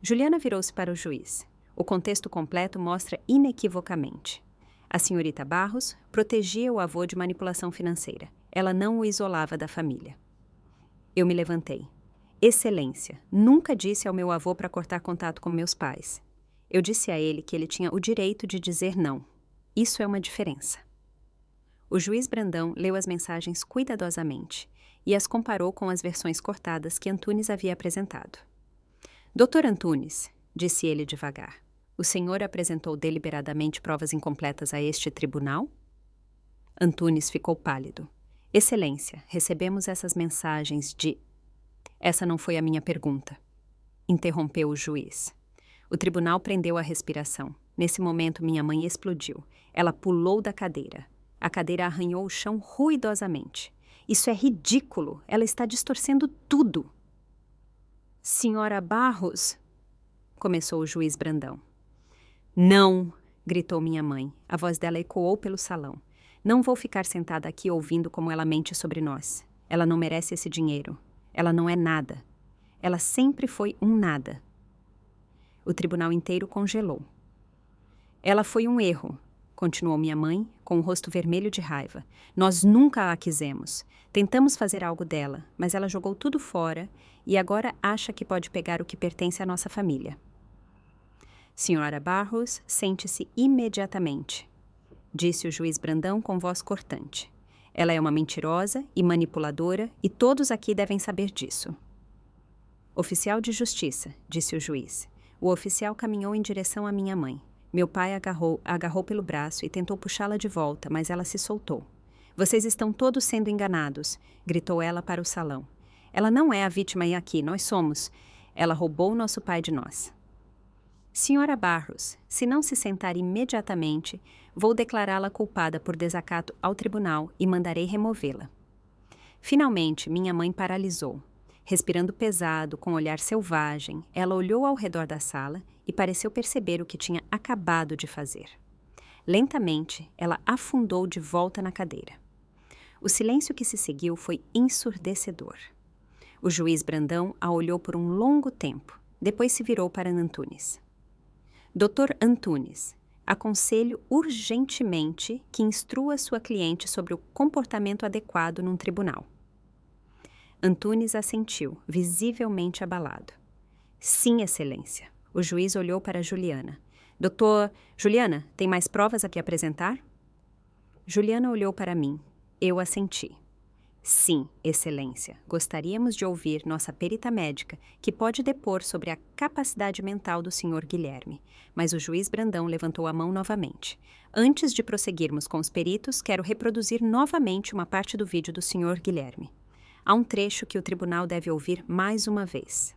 Juliana virou-se para o juiz. O contexto completo mostra inequivocamente. A senhorita Barros protegia o avô de manipulação financeira. Ela não o isolava da família. Eu me levantei. Excelência, nunca disse ao meu avô para cortar contato com meus pais. Eu disse a ele que ele tinha o direito de dizer não. Isso é uma diferença. O juiz Brandão leu as mensagens cuidadosamente e as comparou com as versões cortadas que Antunes havia apresentado. Doutor Antunes, disse ele devagar, o senhor apresentou deliberadamente provas incompletas a este tribunal? Antunes ficou pálido. Excelência, recebemos essas mensagens de... Essa não foi a minha pergunta. Interrompeu o juiz. O tribunal prendeu a respiração. Nesse momento, minha mãe explodiu. Ela pulou da cadeira. A cadeira arranhou o chão ruidosamente. Isso é ridículo. Ela está distorcendo tudo. Senhora Barros, começou o juiz Brandão. Não, gritou minha mãe. A voz dela ecoou pelo salão. Não vou ficar sentada aqui ouvindo como ela mente sobre nós. Ela não merece esse dinheiro. Ela não é nada. Ela sempre foi um nada. O tribunal inteiro congelou. Ela foi um erro, continuou minha mãe, com o rosto vermelho de raiva. Nós nunca a quisemos. Tentamos fazer algo dela, mas ela jogou tudo fora e agora acha que pode pegar o que pertence à nossa família. Senhora Barros, sente-se imediatamente, disse o juiz Brandão com voz cortante. Ela é uma mentirosa e manipuladora e todos aqui devem saber disso. Oficial de justiça, disse o juiz. O oficial caminhou em direção à minha mãe. Meu pai agarrou pelo braço e tentou puxá-la de volta, mas ela se soltou. Vocês estão todos sendo enganados, gritou ela para o salão. Ela não é a vítima aqui, nós somos. Ela roubou nosso pai de nós. Senhora Barros, se não se sentar imediatamente, vou declará-la culpada por desacato ao tribunal e mandarei removê-la. Finalmente, minha mãe paralisou. Respirando pesado, com um olhar selvagem, ela olhou ao redor da sala e pareceu perceber o que tinha acabado de fazer. Lentamente, ela afundou de volta na cadeira. O silêncio que se seguiu foi ensurdecedor. O juiz Brandão a olhou por um longo tempo, depois se virou para Antunes. Doutor Antunes, aconselho urgentemente que instrua sua cliente sobre o comportamento adequado num tribunal. Antunes assentiu, visivelmente abalado. Sim, excelência. O juiz olhou para Juliana. Doutor, Juliana, tem mais provas a que apresentar? Juliana olhou para mim. Eu assenti. Sim, excelência. Gostaríamos de ouvir nossa perita médica, que pode depor sobre a capacidade mental do senhor Guilherme. Mas o juiz Brandão levantou a mão novamente. Antes de prosseguirmos com os peritos, quero reproduzir novamente uma parte do vídeo do senhor Guilherme. Há um trecho que o tribunal deve ouvir mais uma vez.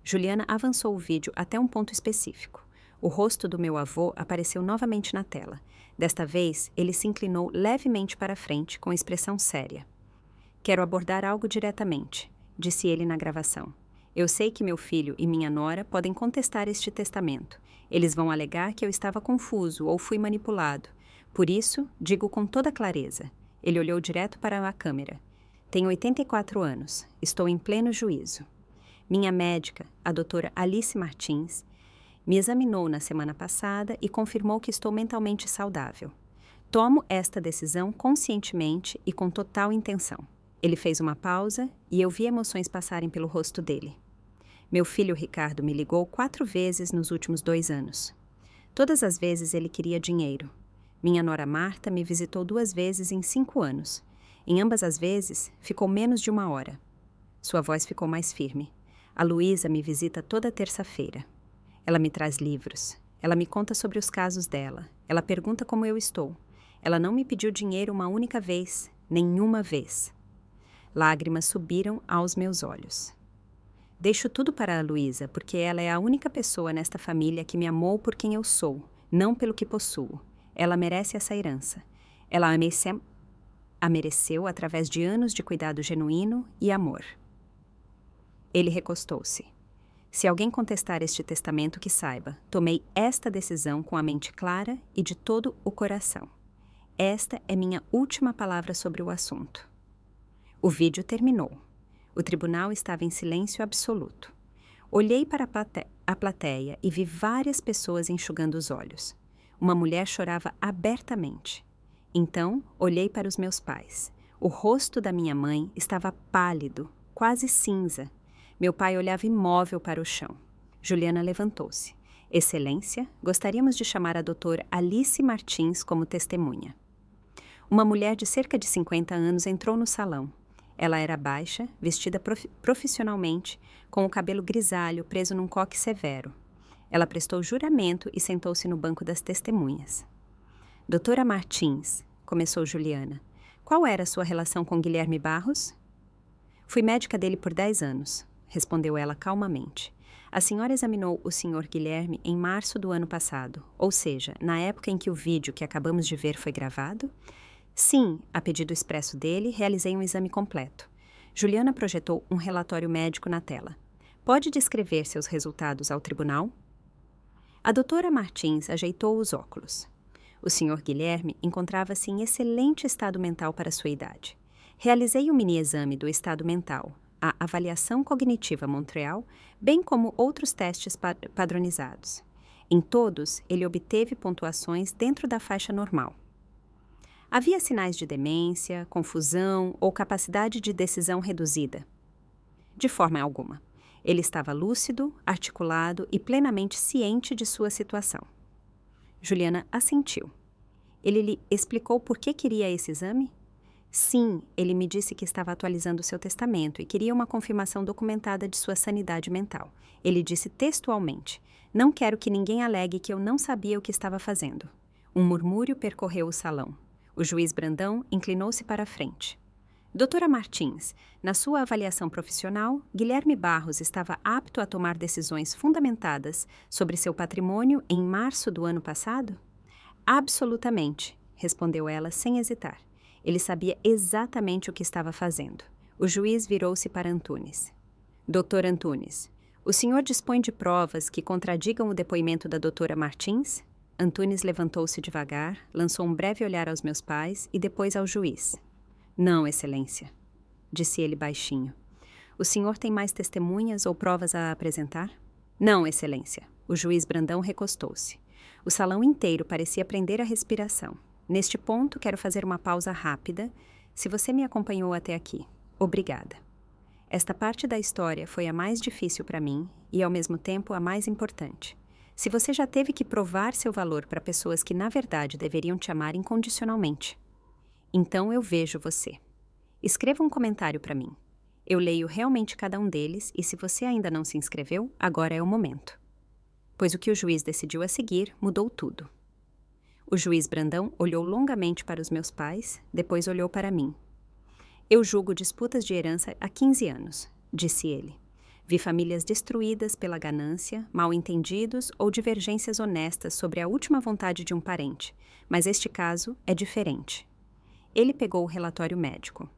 Juliana avançou o vídeo até um ponto específico. O rosto do meu avô apareceu novamente na tela. Desta vez, ele se inclinou levemente para frente, com expressão séria. Quero abordar algo diretamente, disse ele na gravação. Eu sei que meu filho e minha nora podem contestar este testamento. Eles vão alegar que eu estava confuso ou fui manipulado. Por isso, digo com toda clareza. Ele olhou direto para a câmera. Tenho 84 anos. Estou em pleno juízo. Minha médica, a doutora Alice Martins, me examinou na semana passada e confirmou que estou mentalmente saudável. Tomo esta decisão conscientemente e com total intenção. Ele fez uma pausa e eu vi emoções passarem pelo rosto dele. Meu filho Ricardo me ligou 4 vezes nos últimos 2 anos. Todas as vezes ele queria dinheiro. Minha nora Marta me visitou 2 vezes em 5 anos. Em ambas as vezes, ficou menos de 1 hora. Sua voz ficou mais firme. A Luísa me visita toda terça-feira. Ela me traz livros. Ela me conta sobre os casos dela. Ela pergunta como eu estou. Ela não me pediu dinheiro uma única vez, nenhuma vez. Lágrimas subiram aos meus olhos. Deixo tudo para a Luísa, porque ela é a única pessoa nesta família que me amou por quem eu sou, não pelo que possuo. Ela merece essa herança. Ela a mereceu através de anos de cuidado genuíno e amor. Ele recostou-se. Se alguém contestar este testamento, que saiba, tomei esta decisão com a mente clara e de todo o coração. Esta é minha última palavra sobre o assunto. O vídeo terminou. O tribunal estava em silêncio absoluto. Olhei para a plateia e vi várias pessoas enxugando os olhos. Uma mulher chorava abertamente. Então, olhei para os meus pais. O rosto da minha mãe estava pálido, quase cinza. Meu pai olhava imóvel para o chão. Juliana levantou-se. Excelência, gostaríamos de chamar a doutora Alice Martins como testemunha. Uma mulher de cerca de 50 anos entrou no salão. Ela era baixa, vestida profissionalmente, com o cabelo grisalho preso num coque severo. Ela prestou juramento e sentou-se no banco das testemunhas. Doutora Martins, começou Juliana, qual era a sua relação com Guilherme Barros? Fui médica dele por 10 anos, respondeu ela calmamente. A senhora examinou o senhor Guilherme em março do ano passado, ou seja, na época em que o vídeo que acabamos de ver foi gravado? Sim, a pedido expresso dele, realizei um exame completo. Juliana projetou um relatório médico na tela. Pode descrever seus resultados ao tribunal? A doutora Martins ajeitou os óculos. O senhor Guilherme encontrava-se em excelente estado mental para sua idade. Realizei um mini-exame do estado mental, a avaliação cognitiva Montreal, bem como outros testes padronizados. Em todos, ele obteve pontuações dentro da faixa normal. Havia sinais de demência, confusão ou capacidade de decisão reduzida? De forma alguma. Ele estava lúcido, articulado e plenamente ciente de sua situação. Juliana assentiu. Ele lhe explicou por que queria esse exame? Sim, ele me disse que estava atualizando seu testamento e queria uma confirmação documentada de sua sanidade mental. Ele disse textualmente: não quero que ninguém alegue que eu não sabia o que estava fazendo. Um murmúrio percorreu o salão. O juiz Brandão inclinou-se para a frente. Doutora Martins, na sua avaliação profissional, Guilherme Barros estava apto a tomar decisões fundamentadas sobre seu patrimônio em março do ano passado? Absolutamente, respondeu ela sem hesitar. Ele sabia exatamente o que estava fazendo. O juiz virou-se para Antunes. Doutor Antunes, o senhor dispõe de provas que contradigam o depoimento da doutora Martins? Antunes levantou-se devagar, lançou um breve olhar aos meus pais e depois ao juiz. Não, excelência, disse ele baixinho. O senhor tem mais testemunhas ou provas a apresentar? Não, excelência. O juiz Brandão recostou-se. O salão inteiro parecia prender a respiração. Neste ponto, quero fazer uma pausa rápida. Se você me acompanhou até aqui, obrigada. Esta parte da história foi a mais difícil para mim e, ao mesmo tempo, a mais importante. Se você já teve que provar seu valor para pessoas que, na verdade, deveriam te amar incondicionalmente, então eu vejo você. Escreva um comentário para mim. Eu leio realmente cada um deles e, se você ainda não se inscreveu, agora é o momento. Pois o que o juiz decidiu a seguir mudou tudo. O juiz Brandão olhou longamente para os meus pais, depois olhou para mim. Eu julgo disputas de herança há 15 anos, disse ele. Vi famílias destruídas pela ganância, mal-entendidos ou divergências honestas sobre a última vontade de um parente, mas este caso é diferente. Ele pegou o relatório médico.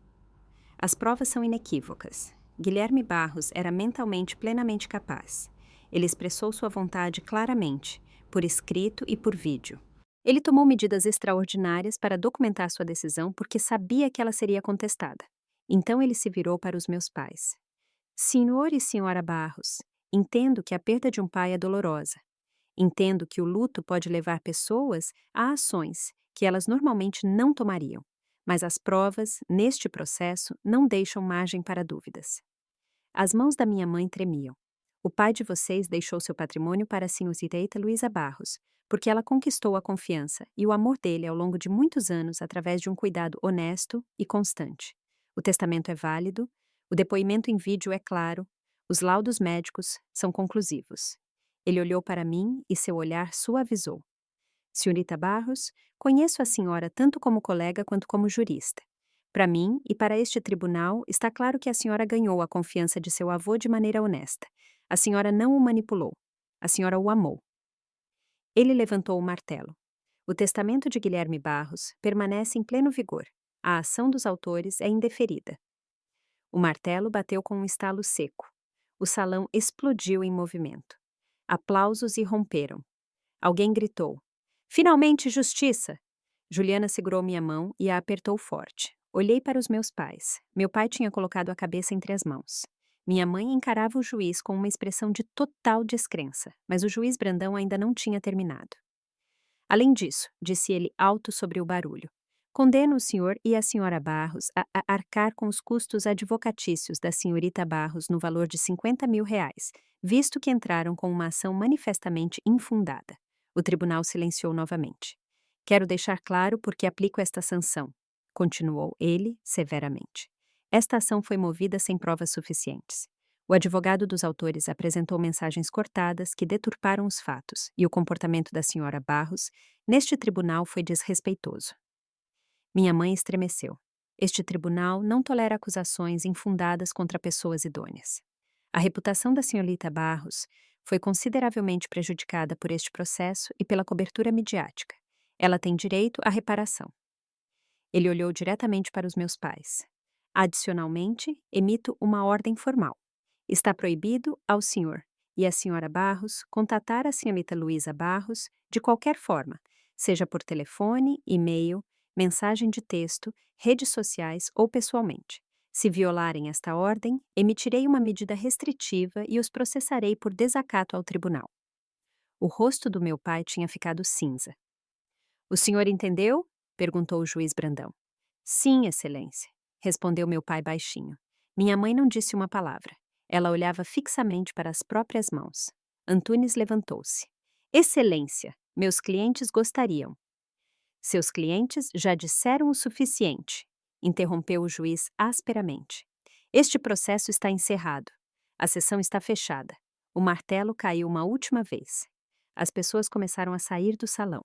As provas são inequívocas. Guilherme Barros era mentalmente plenamente capaz. Ele expressou sua vontade claramente, por escrito e por vídeo. Ele tomou medidas extraordinárias para documentar sua decisão porque sabia que ela seria contestada. Então ele se virou para os meus pais. Senhor e senhora Barros, entendo que a perda de um pai é dolorosa. Entendo que o luto pode levar pessoas a ações que elas normalmente não tomariam, mas as provas, neste processo, não deixam margem para dúvidas. As mãos da minha mãe tremiam. O pai de vocês deixou seu patrimônio para a senhorita Luísa Barros, porque ela conquistou a confiança e o amor dele ao longo de muitos anos através de um cuidado honesto e constante. O testamento é válido, o depoimento em vídeo é claro, os laudos médicos são conclusivos. Ele olhou para mim e seu olhar suavizou. Senhorita Barros, conheço a senhora tanto como colega quanto como jurista. Para mim e para este tribunal, está claro que a senhora ganhou a confiança de seu avô de maneira honesta. A senhora não o manipulou. A senhora o amou. Ele levantou o martelo. O testamento de Guilherme Barros permanece em pleno vigor. A ação dos autores é indeferida. O martelo bateu com um estalo seco. O salão explodiu em movimento. Aplausos irromperam. Alguém gritou: "Finalmente justiça!" Juliana segurou minha mão e a apertou forte. Olhei para os meus pais. Meu pai tinha colocado a cabeça entre as mãos. Minha mãe encarava o juiz com uma expressão de total descrença, mas o juiz Brandão ainda não tinha terminado. Além disso, disse ele alto sobre o barulho, condeno o senhor e a senhora Barros a arcar com os custos advocatícios da senhorita Barros no valor de R$ 50.000, visto que entraram com uma ação manifestamente infundada. O tribunal silenciou novamente. Quero deixar claro por que aplico esta sanção, continuou ele severamente. Esta ação foi movida sem provas suficientes. O advogado dos autores apresentou mensagens cortadas que deturparam os fatos, e o comportamento da senhora Barros neste tribunal foi desrespeitoso. Minha mãe estremeceu. Este tribunal não tolera acusações infundadas contra pessoas idôneas. A reputação da senhorita Barros foi consideravelmente prejudicada por este processo e pela cobertura midiática. Ela tem direito à reparação. Ele olhou diretamente para os meus pais. Adicionalmente, emito uma ordem formal. Está proibido ao senhor e à senhora Barros contatar a senhorita Luísa Barros de qualquer forma, seja por telefone, e-mail, mensagem de texto, redes sociais ou pessoalmente. Se violarem esta ordem, emitirei uma medida restritiva e os processarei por desacato ao tribunal. O rosto do meu pai tinha ficado cinza. O senhor entendeu? Perguntou o juiz Brandão. Sim, excelência, respondeu meu pai baixinho. Minha mãe não disse uma palavra. Ela olhava fixamente para as próprias mãos. Antunes levantou-se. Excelência, meus clientes gostariam. Seus clientes já disseram o suficiente, interrompeu o juiz asperamente. Este processo está encerrado. A sessão está fechada. O martelo caiu uma última vez. As pessoas começaram a sair do salão.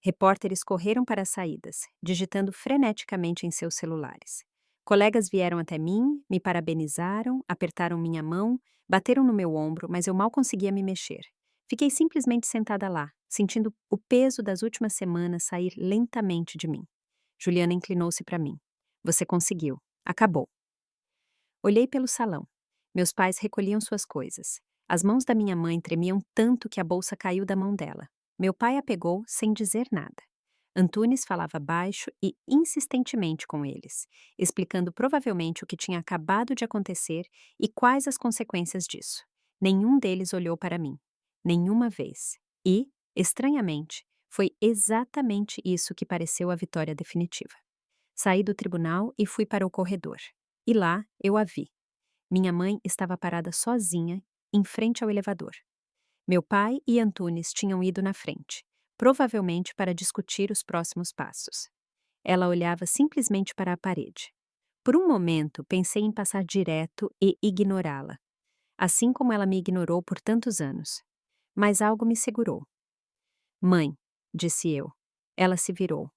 Repórteres correram para as saídas, digitando freneticamente em seus celulares. Colegas vieram até mim, me parabenizaram, apertaram minha mão, bateram no meu ombro, mas eu mal conseguia me mexer. Fiquei simplesmente sentada lá, sentindo o peso das últimas semanas sair lentamente de mim. Juliana inclinou-se para mim. Você conseguiu. Acabou. Olhei pelo salão. Meus pais recolhiam suas coisas. As mãos da minha mãe tremiam tanto que a bolsa caiu da mão dela. Meu pai a pegou sem dizer nada. Antunes falava baixo e insistentemente com eles, explicando provavelmente o que tinha acabado de acontecer e quais as consequências disso. Nenhum deles olhou para mim. Nenhuma vez. E, estranhamente, foi exatamente isso que pareceu a vitória definitiva. Saí do tribunal e fui para o corredor. E lá eu a vi. Minha mãe estava parada sozinha, em frente ao elevador. Meu pai e Antunes tinham ido na frente, provavelmente para discutir os próximos passos. Ela olhava simplesmente para a parede. Por um momento, pensei em passar direto e ignorá-la, assim como ela me ignorou por tantos anos. Mas algo me segurou. Mãe, disse eu. Ela se virou.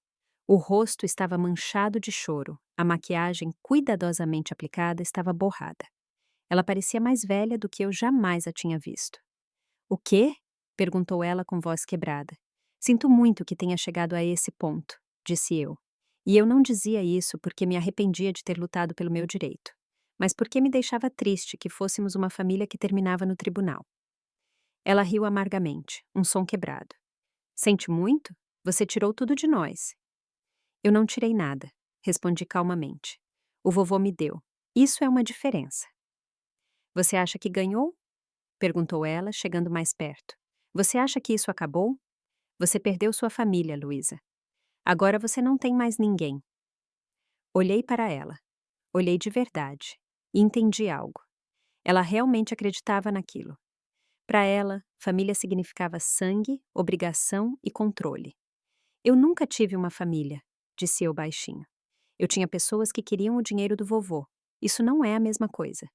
O rosto estava manchado de choro, a maquiagem cuidadosamente aplicada estava borrada. Ela parecia mais velha do que eu jamais a tinha visto. O quê? Perguntou ela com voz quebrada. Sinto muito que tenha chegado a esse ponto, disse eu. E eu não dizia isso porque me arrependia de ter lutado pelo meu direito, mas porque me deixava triste que fôssemos uma família que terminava no tribunal. Ela riu amargamente, um som quebrado. Sente muito? Você tirou tudo de nós. Eu não tirei nada, respondi calmamente. O vovô me deu. Isso é uma diferença. Você acha que ganhou? Perguntou ela, chegando mais perto. Você acha que isso acabou? Você perdeu sua família, Luísa. Agora você não tem mais ninguém. Olhei para ela. Olhei de verdade. E entendi algo. Ela realmente acreditava naquilo. Para ela, família significava sangue, obrigação e controle. Eu nunca tive uma família, disse eu baixinho. Eu tinha pessoas que queriam o dinheiro do vovô. Isso não é a mesma coisa.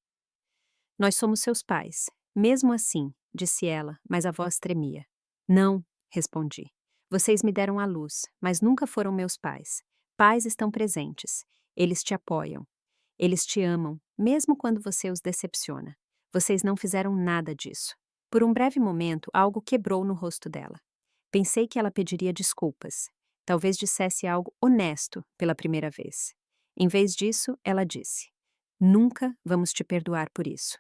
Nós somos seus pais. Mesmo assim, disse ela, mas a voz tremia. Não, respondi. Vocês me deram a luz, mas nunca foram meus pais. Pais estão presentes. Eles te apoiam. Eles te amam, mesmo quando você os decepciona. Vocês não fizeram nada disso. Por um breve momento, algo quebrou no rosto dela. Pensei que ela pediria desculpas. Talvez dissesse algo honesto pela primeira vez. Em vez disso, ela disse: Nunca vamos te perdoar por isso.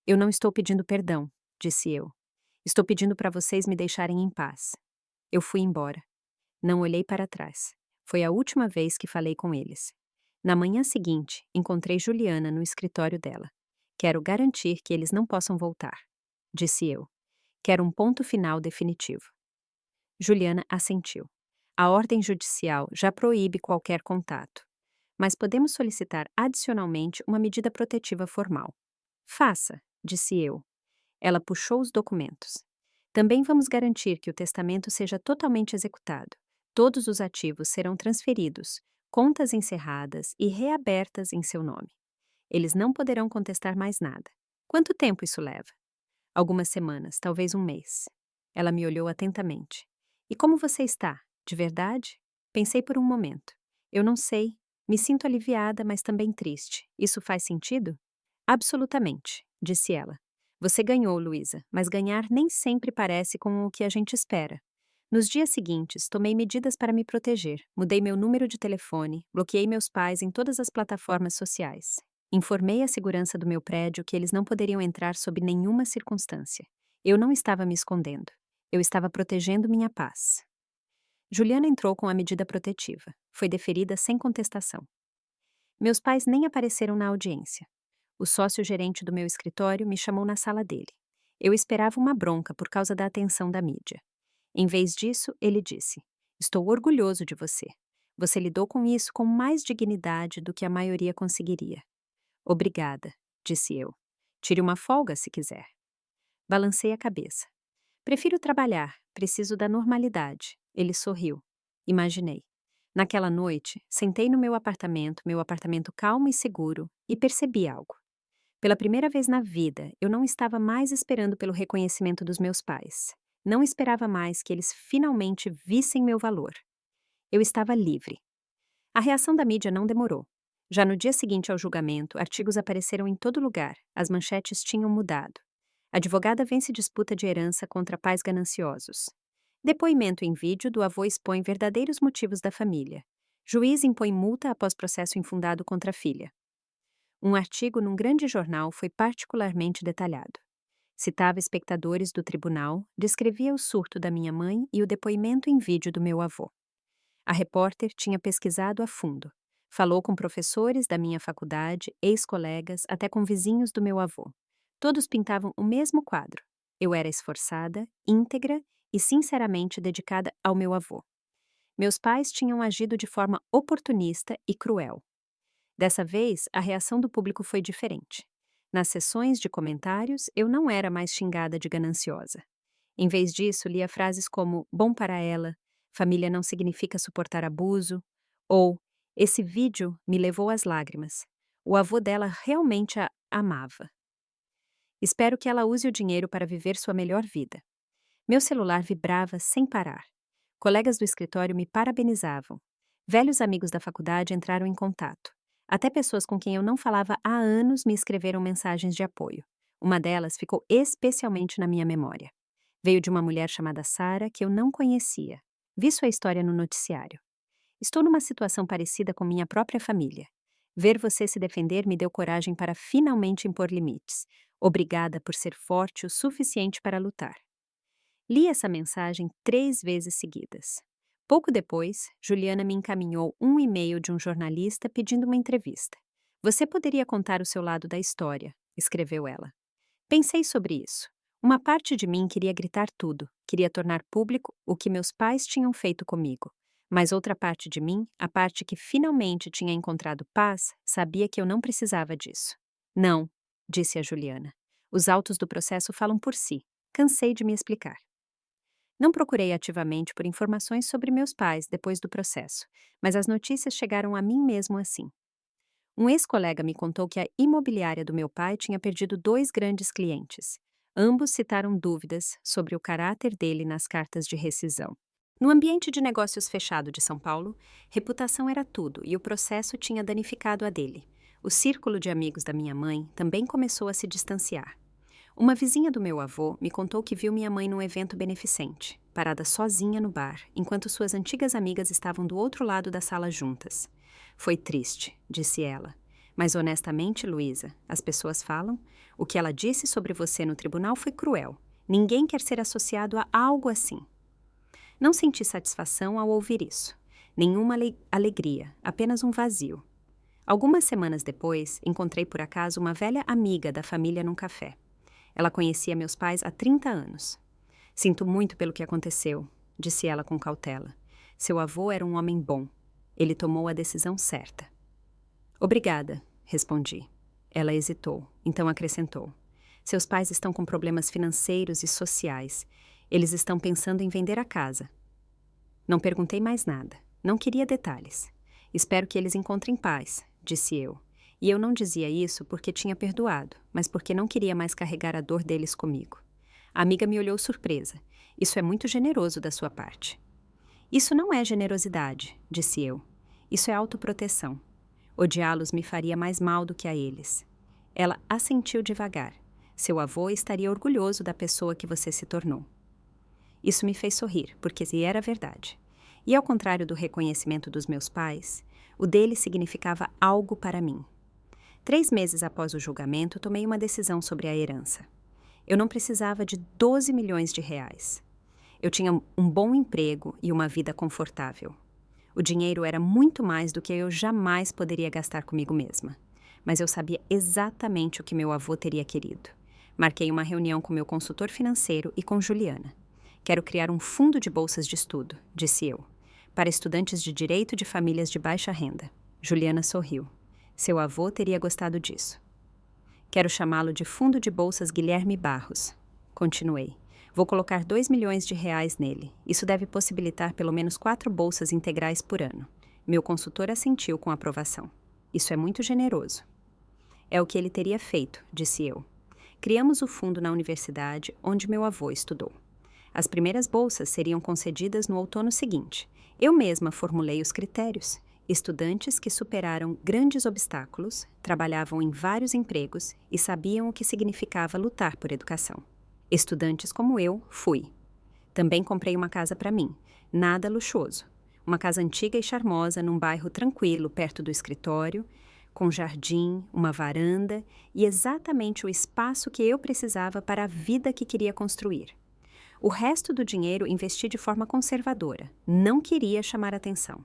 Eu não estou pedindo perdão, disse eu. Estou pedindo para vocês me deixarem em paz. Eu fui embora. Não olhei para trás. Foi a última vez que falei com eles. Na manhã seguinte, encontrei Juliana no escritório dela. Quero garantir que eles não possam voltar, disse eu. Quero um ponto final definitivo. Juliana assentiu. A ordem judicial já proíbe qualquer contato, mas podemos solicitar adicionalmente uma medida protetiva formal. Faça, disse eu. Ela puxou os documentos. Também vamos garantir que o testamento seja totalmente executado. Todos os ativos serão transferidos, contas encerradas e reabertas em seu nome. Eles não poderão contestar mais nada. Quanto tempo isso leva? Algumas semanas, talvez um mês. Ela me olhou atentamente. E como você está? De verdade? Pensei por um momento. Eu não sei. Me sinto aliviada, mas também triste. Isso faz sentido? Absolutamente, disse ela. Você ganhou, Luísa, mas ganhar nem sempre parece com o que a gente espera. Nos dias seguintes, tomei medidas para me proteger. Mudei meu número de telefone, bloqueei meus pais em todas as plataformas sociais. Informei a segurança do meu prédio que eles não poderiam entrar sob nenhuma circunstância. Eu não estava me escondendo. Eu estava protegendo minha paz. Juliana entrou com a medida protetiva. Foi deferida sem contestação. Meus pais nem apareceram na audiência. O sócio-gerente do meu escritório me chamou na sala dele. Eu esperava uma bronca por causa da atenção da mídia. Em vez disso, ele disse: Estou orgulhoso de você. Você lidou com isso com mais dignidade do que a maioria conseguiria. Obrigada, disse eu. Tire uma folga se quiser. Balancei a cabeça. Prefiro trabalhar, preciso da normalidade. Ele sorriu. Imaginei. Naquela noite, sentei no meu apartamento calmo e seguro, e percebi algo. Pela primeira vez na vida, eu não estava mais esperando pelo reconhecimento dos meus pais. Não esperava mais que eles finalmente vissem meu valor. Eu estava livre. A reação da mídia não demorou. Já no dia seguinte ao julgamento, artigos apareceram em todo lugar, as manchetes tinham mudado. Advogada vence disputa de herança contra pais gananciosos. Depoimento em vídeo do avô expõe verdadeiros motivos da família. Juiz impõe multa após processo infundado contra a filha. Um artigo num grande jornal foi particularmente detalhado. Citava espectadores do tribunal, descrevia o surto da minha mãe e o depoimento em vídeo do meu avô. A repórter tinha pesquisado a fundo. Falou com professores da minha faculdade, ex-colegas, até com vizinhos do meu avô. Todos pintavam o mesmo quadro. Eu era esforçada, íntegra e sinceramente dedicada ao meu avô. Meus pais tinham agido de forma oportunista e cruel. Dessa vez, a reação do público foi diferente. Nas sessões de comentários, eu não era mais xingada de gananciosa. Em vez disso, lia frases como bom para ela, família não significa suportar abuso, ou esse vídeo me levou às lágrimas. O avô dela realmente a amava. Espero que ela use o dinheiro para viver sua melhor vida. Meu celular vibrava sem parar. Colegas do escritório me parabenizavam. Velhos amigos da faculdade entraram em contato. Até pessoas com quem eu não falava há anos me escreveram mensagens de apoio. Uma delas ficou especialmente na minha memória. Veio de uma mulher chamada Sara que eu não conhecia. Vi sua história no noticiário. Estou numa situação parecida com minha própria família. Ver você se defender me deu coragem para finalmente impor limites. Obrigada por ser forte o suficiente para lutar. Li essa mensagem 3 vezes seguidas. Pouco depois, Juliana me encaminhou um e-mail de um jornalista pedindo uma entrevista. Você poderia contar o seu lado da história, escreveu ela. Pensei sobre isso. Uma parte de mim queria gritar tudo, queria tornar público o que meus pais tinham feito comigo. Mas outra parte de mim, a parte que finalmente tinha encontrado paz, sabia que eu não precisava disso. Não, disse a Juliana. Os autos do processo falam por si. Cansei de me explicar. Não procurei ativamente por informações sobre meus pais depois do processo, mas as notícias chegaram a mim mesmo assim. Um ex-colega me contou que a imobiliária do meu pai tinha perdido 2 grandes clientes. Ambos citaram dúvidas sobre o caráter dele nas cartas de rescisão. No ambiente de negócios fechado de São Paulo, reputação era tudo e o processo tinha danificado a dele. O círculo de amigos da minha mãe também começou a se distanciar. Uma vizinha do meu avô me contou que viu minha mãe num evento beneficente, parada sozinha no bar, enquanto suas antigas amigas estavam do outro lado da sala juntas. Foi triste, disse ela. Mas honestamente, Luísa, as pessoas falam, o que ela disse sobre você no tribunal foi cruel. Ninguém quer ser associado a algo assim. Não senti satisfação ao ouvir isso. Nenhuma alegria, apenas um vazio. Algumas semanas depois, encontrei por acaso uma velha amiga da família num café. Ela conhecia meus pais há 30 anos. Sinto muito pelo que aconteceu, disse ela com cautela. Seu avô era um homem bom. Ele tomou a decisão certa. Obrigada, respondi. Ela hesitou, então acrescentou. Seus pais estão com problemas financeiros e sociais. Eles estão pensando em vender a casa. Não perguntei mais nada. Não queria detalhes. Espero que eles encontrem paz, disse eu. E eu não dizia isso porque tinha perdoado, mas porque não queria mais carregar a dor deles comigo. A amiga me olhou surpresa. Isso é muito generoso da sua parte. Isso não é generosidade, disse eu. Isso é autoproteção. Odiá-los me faria mais mal do que a eles. Ela assentiu devagar. Seu avô estaria orgulhoso da pessoa que você se tornou. Isso me fez sorrir, porque era verdade. E ao contrário do reconhecimento dos meus pais, o dele significava algo para mim. 3 meses após o julgamento, tomei uma decisão sobre a herança. Eu não precisava de 12 milhões de reais. Eu tinha um bom emprego e uma vida confortável. O dinheiro era muito mais do que eu jamais poderia gastar comigo mesma. Mas eu sabia exatamente o que meu avô teria querido. Marquei uma reunião com meu consultor financeiro e com Juliana. Quero criar um fundo de bolsas de estudo, disse eu, para estudantes de direito de famílias de baixa renda. Juliana sorriu. Seu avô teria gostado disso. Quero chamá-lo de Fundo de Bolsas Guilherme Barros. Continuei. Vou colocar 2 milhões de reais nele. Isso deve possibilitar pelo menos 4 bolsas integrais por ano. Meu consultor assentiu com aprovação. Isso é muito generoso. É o que ele teria feito, disse eu. Criamos o fundo na universidade onde meu avô estudou. As primeiras bolsas seriam concedidas no outono seguinte. Eu mesma formulei os critérios. Estudantes que superaram grandes obstáculos, trabalhavam em vários empregos e sabiam o que significava lutar por educação. Estudantes como eu, fui. Também comprei uma casa para mim, nada luxuoso. Uma casa antiga e charmosa num bairro tranquilo, perto do escritório, com jardim, uma varanda e exatamente o espaço que eu precisava para a vida que queria construir. O resto do dinheiro investi de forma conservadora. Não queria chamar atenção.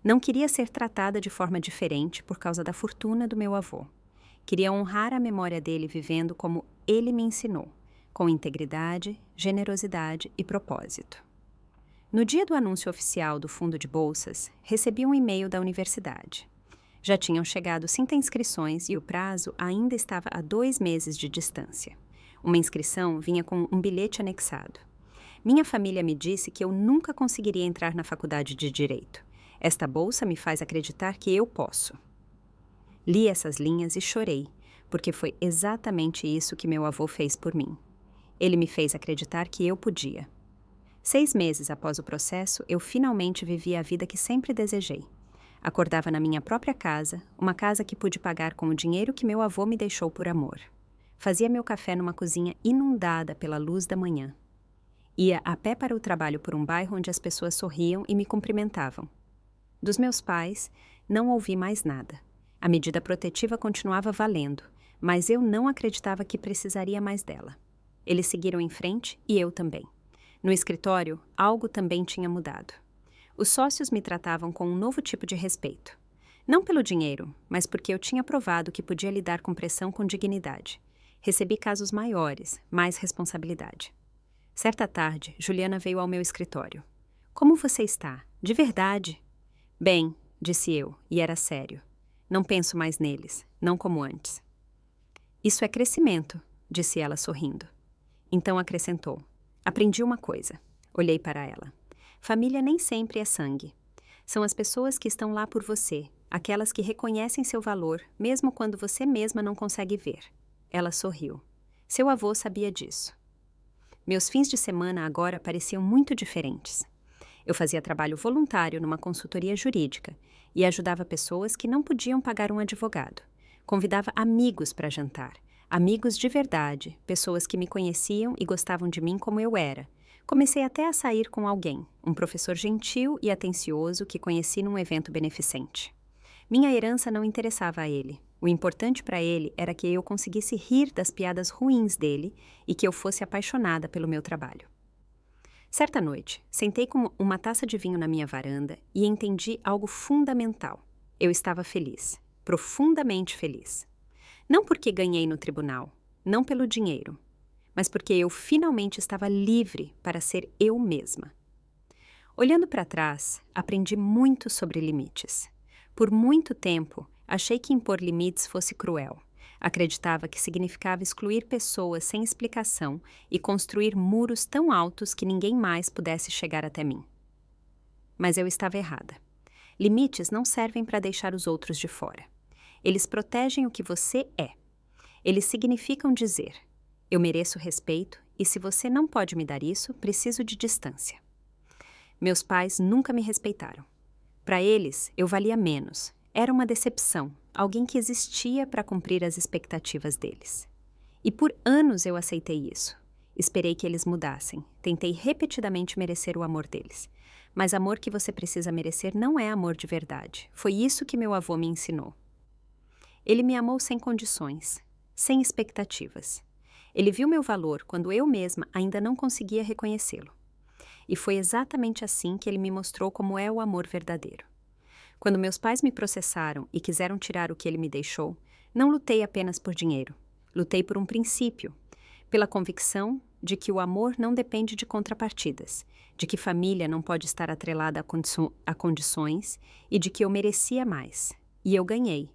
Não queria ser tratada de forma diferente por causa da fortuna do meu avô. Queria honrar a memória dele vivendo como ele me ensinou, com integridade, generosidade e propósito. No dia do anúncio oficial do fundo de bolsas, recebi um e-mail da universidade. Já tinham chegado 5 inscrições e o prazo ainda estava a 2 meses de distância. Uma inscrição vinha com um bilhete anexado. Minha família me disse que eu nunca conseguiria entrar na faculdade de Direito. Esta bolsa me faz acreditar que eu posso. Li essas linhas e chorei, porque foi exatamente isso que meu avô fez por mim. Ele me fez acreditar que eu podia. 6 meses após o processo, eu finalmente vivia a vida que sempre desejei. Acordava na minha própria casa, uma casa que pude pagar com o dinheiro que meu avô me deixou por amor. Fazia meu café numa cozinha inundada pela luz da manhã. Ia a pé para o trabalho por um bairro onde as pessoas sorriam e me cumprimentavam. Dos meus pais, não ouvi mais nada. A medida protetiva continuava valendo, mas eu não acreditava que precisaria mais dela. Eles seguiram em frente e eu também. No escritório, algo também tinha mudado. Os sócios me tratavam com um novo tipo de respeito. Não pelo dinheiro, mas porque eu tinha provado que podia lidar com pressão com dignidade. Recebi casos maiores, mais responsabilidade. Certa tarde, Juliana veio ao meu escritório. Como você está? De verdade? Bem, disse eu, e era sério. Não penso mais neles, não como antes. Isso é crescimento, disse ela sorrindo. Então acrescentou. Aprendi uma coisa. Olhei para ela. Família nem sempre é sangue. São as pessoas que estão lá por você, aquelas que reconhecem seu valor, mesmo quando você mesma não consegue ver. Ela sorriu. Seu avô sabia disso. Meus fins de semana agora pareciam muito diferentes. Eu fazia trabalho voluntário numa consultoria jurídica e ajudava pessoas que não podiam pagar um advogado. Convidava amigos para jantar, amigos de verdade, pessoas que me conheciam e gostavam de mim como eu era. Comecei até a sair com alguém, um professor gentil e atencioso que conheci num evento beneficente. Minha herança não interessava a ele. O importante para ele era que eu conseguisse rir das piadas ruins dele e que eu fosse apaixonada pelo meu trabalho. Certa noite, sentei com uma taça de vinho na minha varanda e entendi algo fundamental. Eu estava feliz, profundamente feliz. Não porque ganhei no tribunal, não pelo dinheiro, mas porque eu finalmente estava livre para ser eu mesma. Olhando para trás, aprendi muito sobre limites. Por muito tempo, achei que impor limites fosse cruel. Acreditava que significava excluir pessoas sem explicação e construir muros tão altos que ninguém mais pudesse chegar até mim. Mas eu estava errada. Limites não servem para deixar os outros de fora. Eles protegem o que você é. Eles significam dizer: eu mereço respeito e se você não pode me dar isso, preciso de distância. Meus pais nunca me respeitaram. Para eles, eu valia menos. Era uma decepção, alguém que existia para cumprir as expectativas deles. E por anos eu aceitei isso. Esperei que eles mudassem. Tentei repetidamente merecer o amor deles. Mas amor que você precisa merecer não é amor de verdade. Foi isso que meu avô me ensinou. Ele me amou sem condições, sem expectativas. Ele viu meu valor quando eu mesma ainda não conseguia reconhecê-lo. E foi exatamente assim que ele me mostrou como é o amor verdadeiro. Quando meus pais me processaram e quiseram tirar o que ele me deixou, não lutei apenas por dinheiro. Lutei por um princípio, pela convicção de que o amor não depende de contrapartidas, de que família não pode estar atrelada a condições e de que eu merecia mais. E eu ganhei.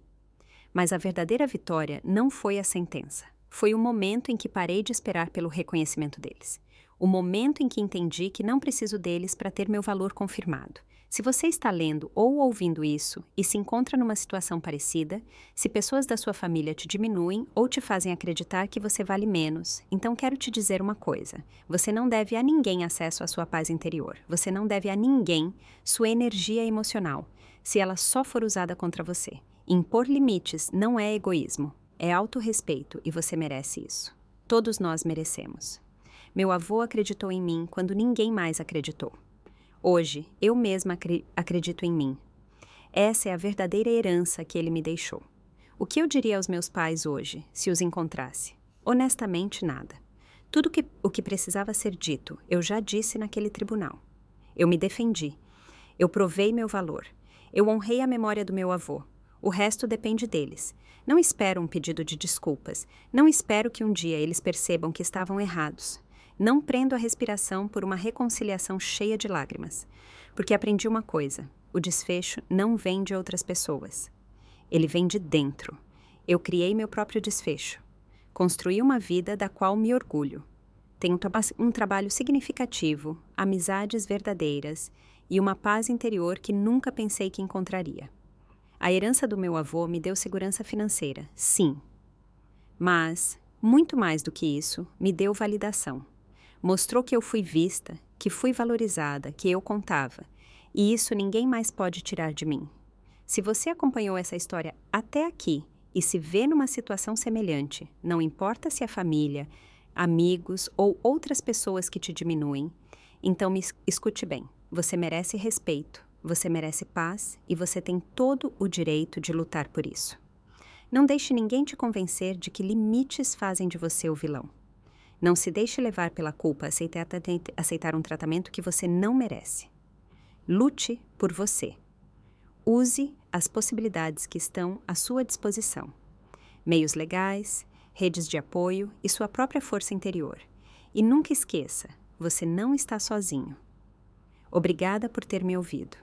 Mas a verdadeira vitória não foi a sentença. Foi o momento em que parei de esperar pelo reconhecimento deles. O momento em que entendi que não preciso deles para ter meu valor confirmado. Se você está lendo ou ouvindo isso e se encontra numa situação parecida, se pessoas da sua família te diminuem ou te fazem acreditar que você vale menos, então quero te dizer uma coisa: você não deve a ninguém acesso à sua paz interior. Você não deve a ninguém sua energia emocional, se ela só for usada contra você. Impor limites não é egoísmo, é autorrespeito e você merece isso. Todos nós merecemos. Meu avô acreditou em mim quando ninguém mais acreditou. Hoje, eu mesma acredito em mim. Essa é a verdadeira herança que ele me deixou. O que eu diria aos meus pais hoje, se os encontrasse? Honestamente, nada. Tudo o que precisava ser dito, eu já disse naquele tribunal. Eu me defendi. Eu provei meu valor. Eu honrei a memória do meu avô. O resto depende deles. Não espero um pedido de desculpas. Não espero que um dia eles percebam que estavam errados. Não prendo a respiração por uma reconciliação cheia de lágrimas. Porque aprendi uma coisa: o desfecho não vem de outras pessoas. Ele vem de dentro. Eu criei meu próprio desfecho. Construí uma vida da qual me orgulho. Tenho um trabalho significativo, amizades verdadeiras e uma paz interior que nunca pensei que encontraria. A herança do meu avô me deu segurança financeira, sim. Mas, muito mais do que isso, me deu validação. Mostrou que eu fui vista, que fui valorizada, que eu contava. E isso ninguém mais pode tirar de mim. Se você acompanhou essa história até aqui e se vê numa situação semelhante, não importa se é família, amigos ou outras pessoas que te diminuem, então me escute bem. Você merece respeito, você merece paz e você tem todo o direito de lutar por isso. Não deixe ninguém te convencer de que limites fazem de você o vilão. Não se deixe levar pela culpa aceitar um tratamento que você não merece. Lute por você. Use as possibilidades que estão à sua disposição. Meios legais, redes de apoio e sua própria força interior. E nunca esqueça, você não está sozinho. Obrigada por ter me ouvido.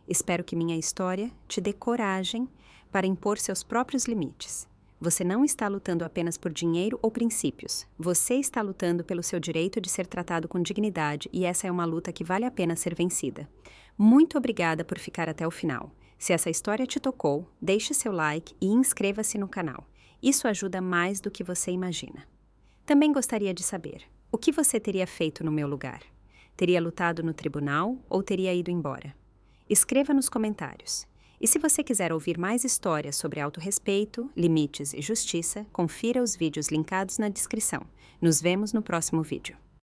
Espero que minha história te dê coragem para impor seus próprios limites. Você não está lutando apenas por dinheiro ou princípios. Você está lutando pelo seu direito de ser tratado com dignidade e essa é uma luta que vale a pena ser vencida. Muito obrigada por ficar até o final. Se essa história te tocou, deixe seu like e inscreva-se no canal. Isso ajuda mais do que você imagina. Também gostaria de saber, o que você teria feito no meu lugar? Teria lutado no tribunal ou teria ido embora? Escreva nos comentários. E se você quiser ouvir mais histórias sobre autorrespeito, limites e justiça, confira os vídeos linkados na descrição. Nos vemos no próximo vídeo.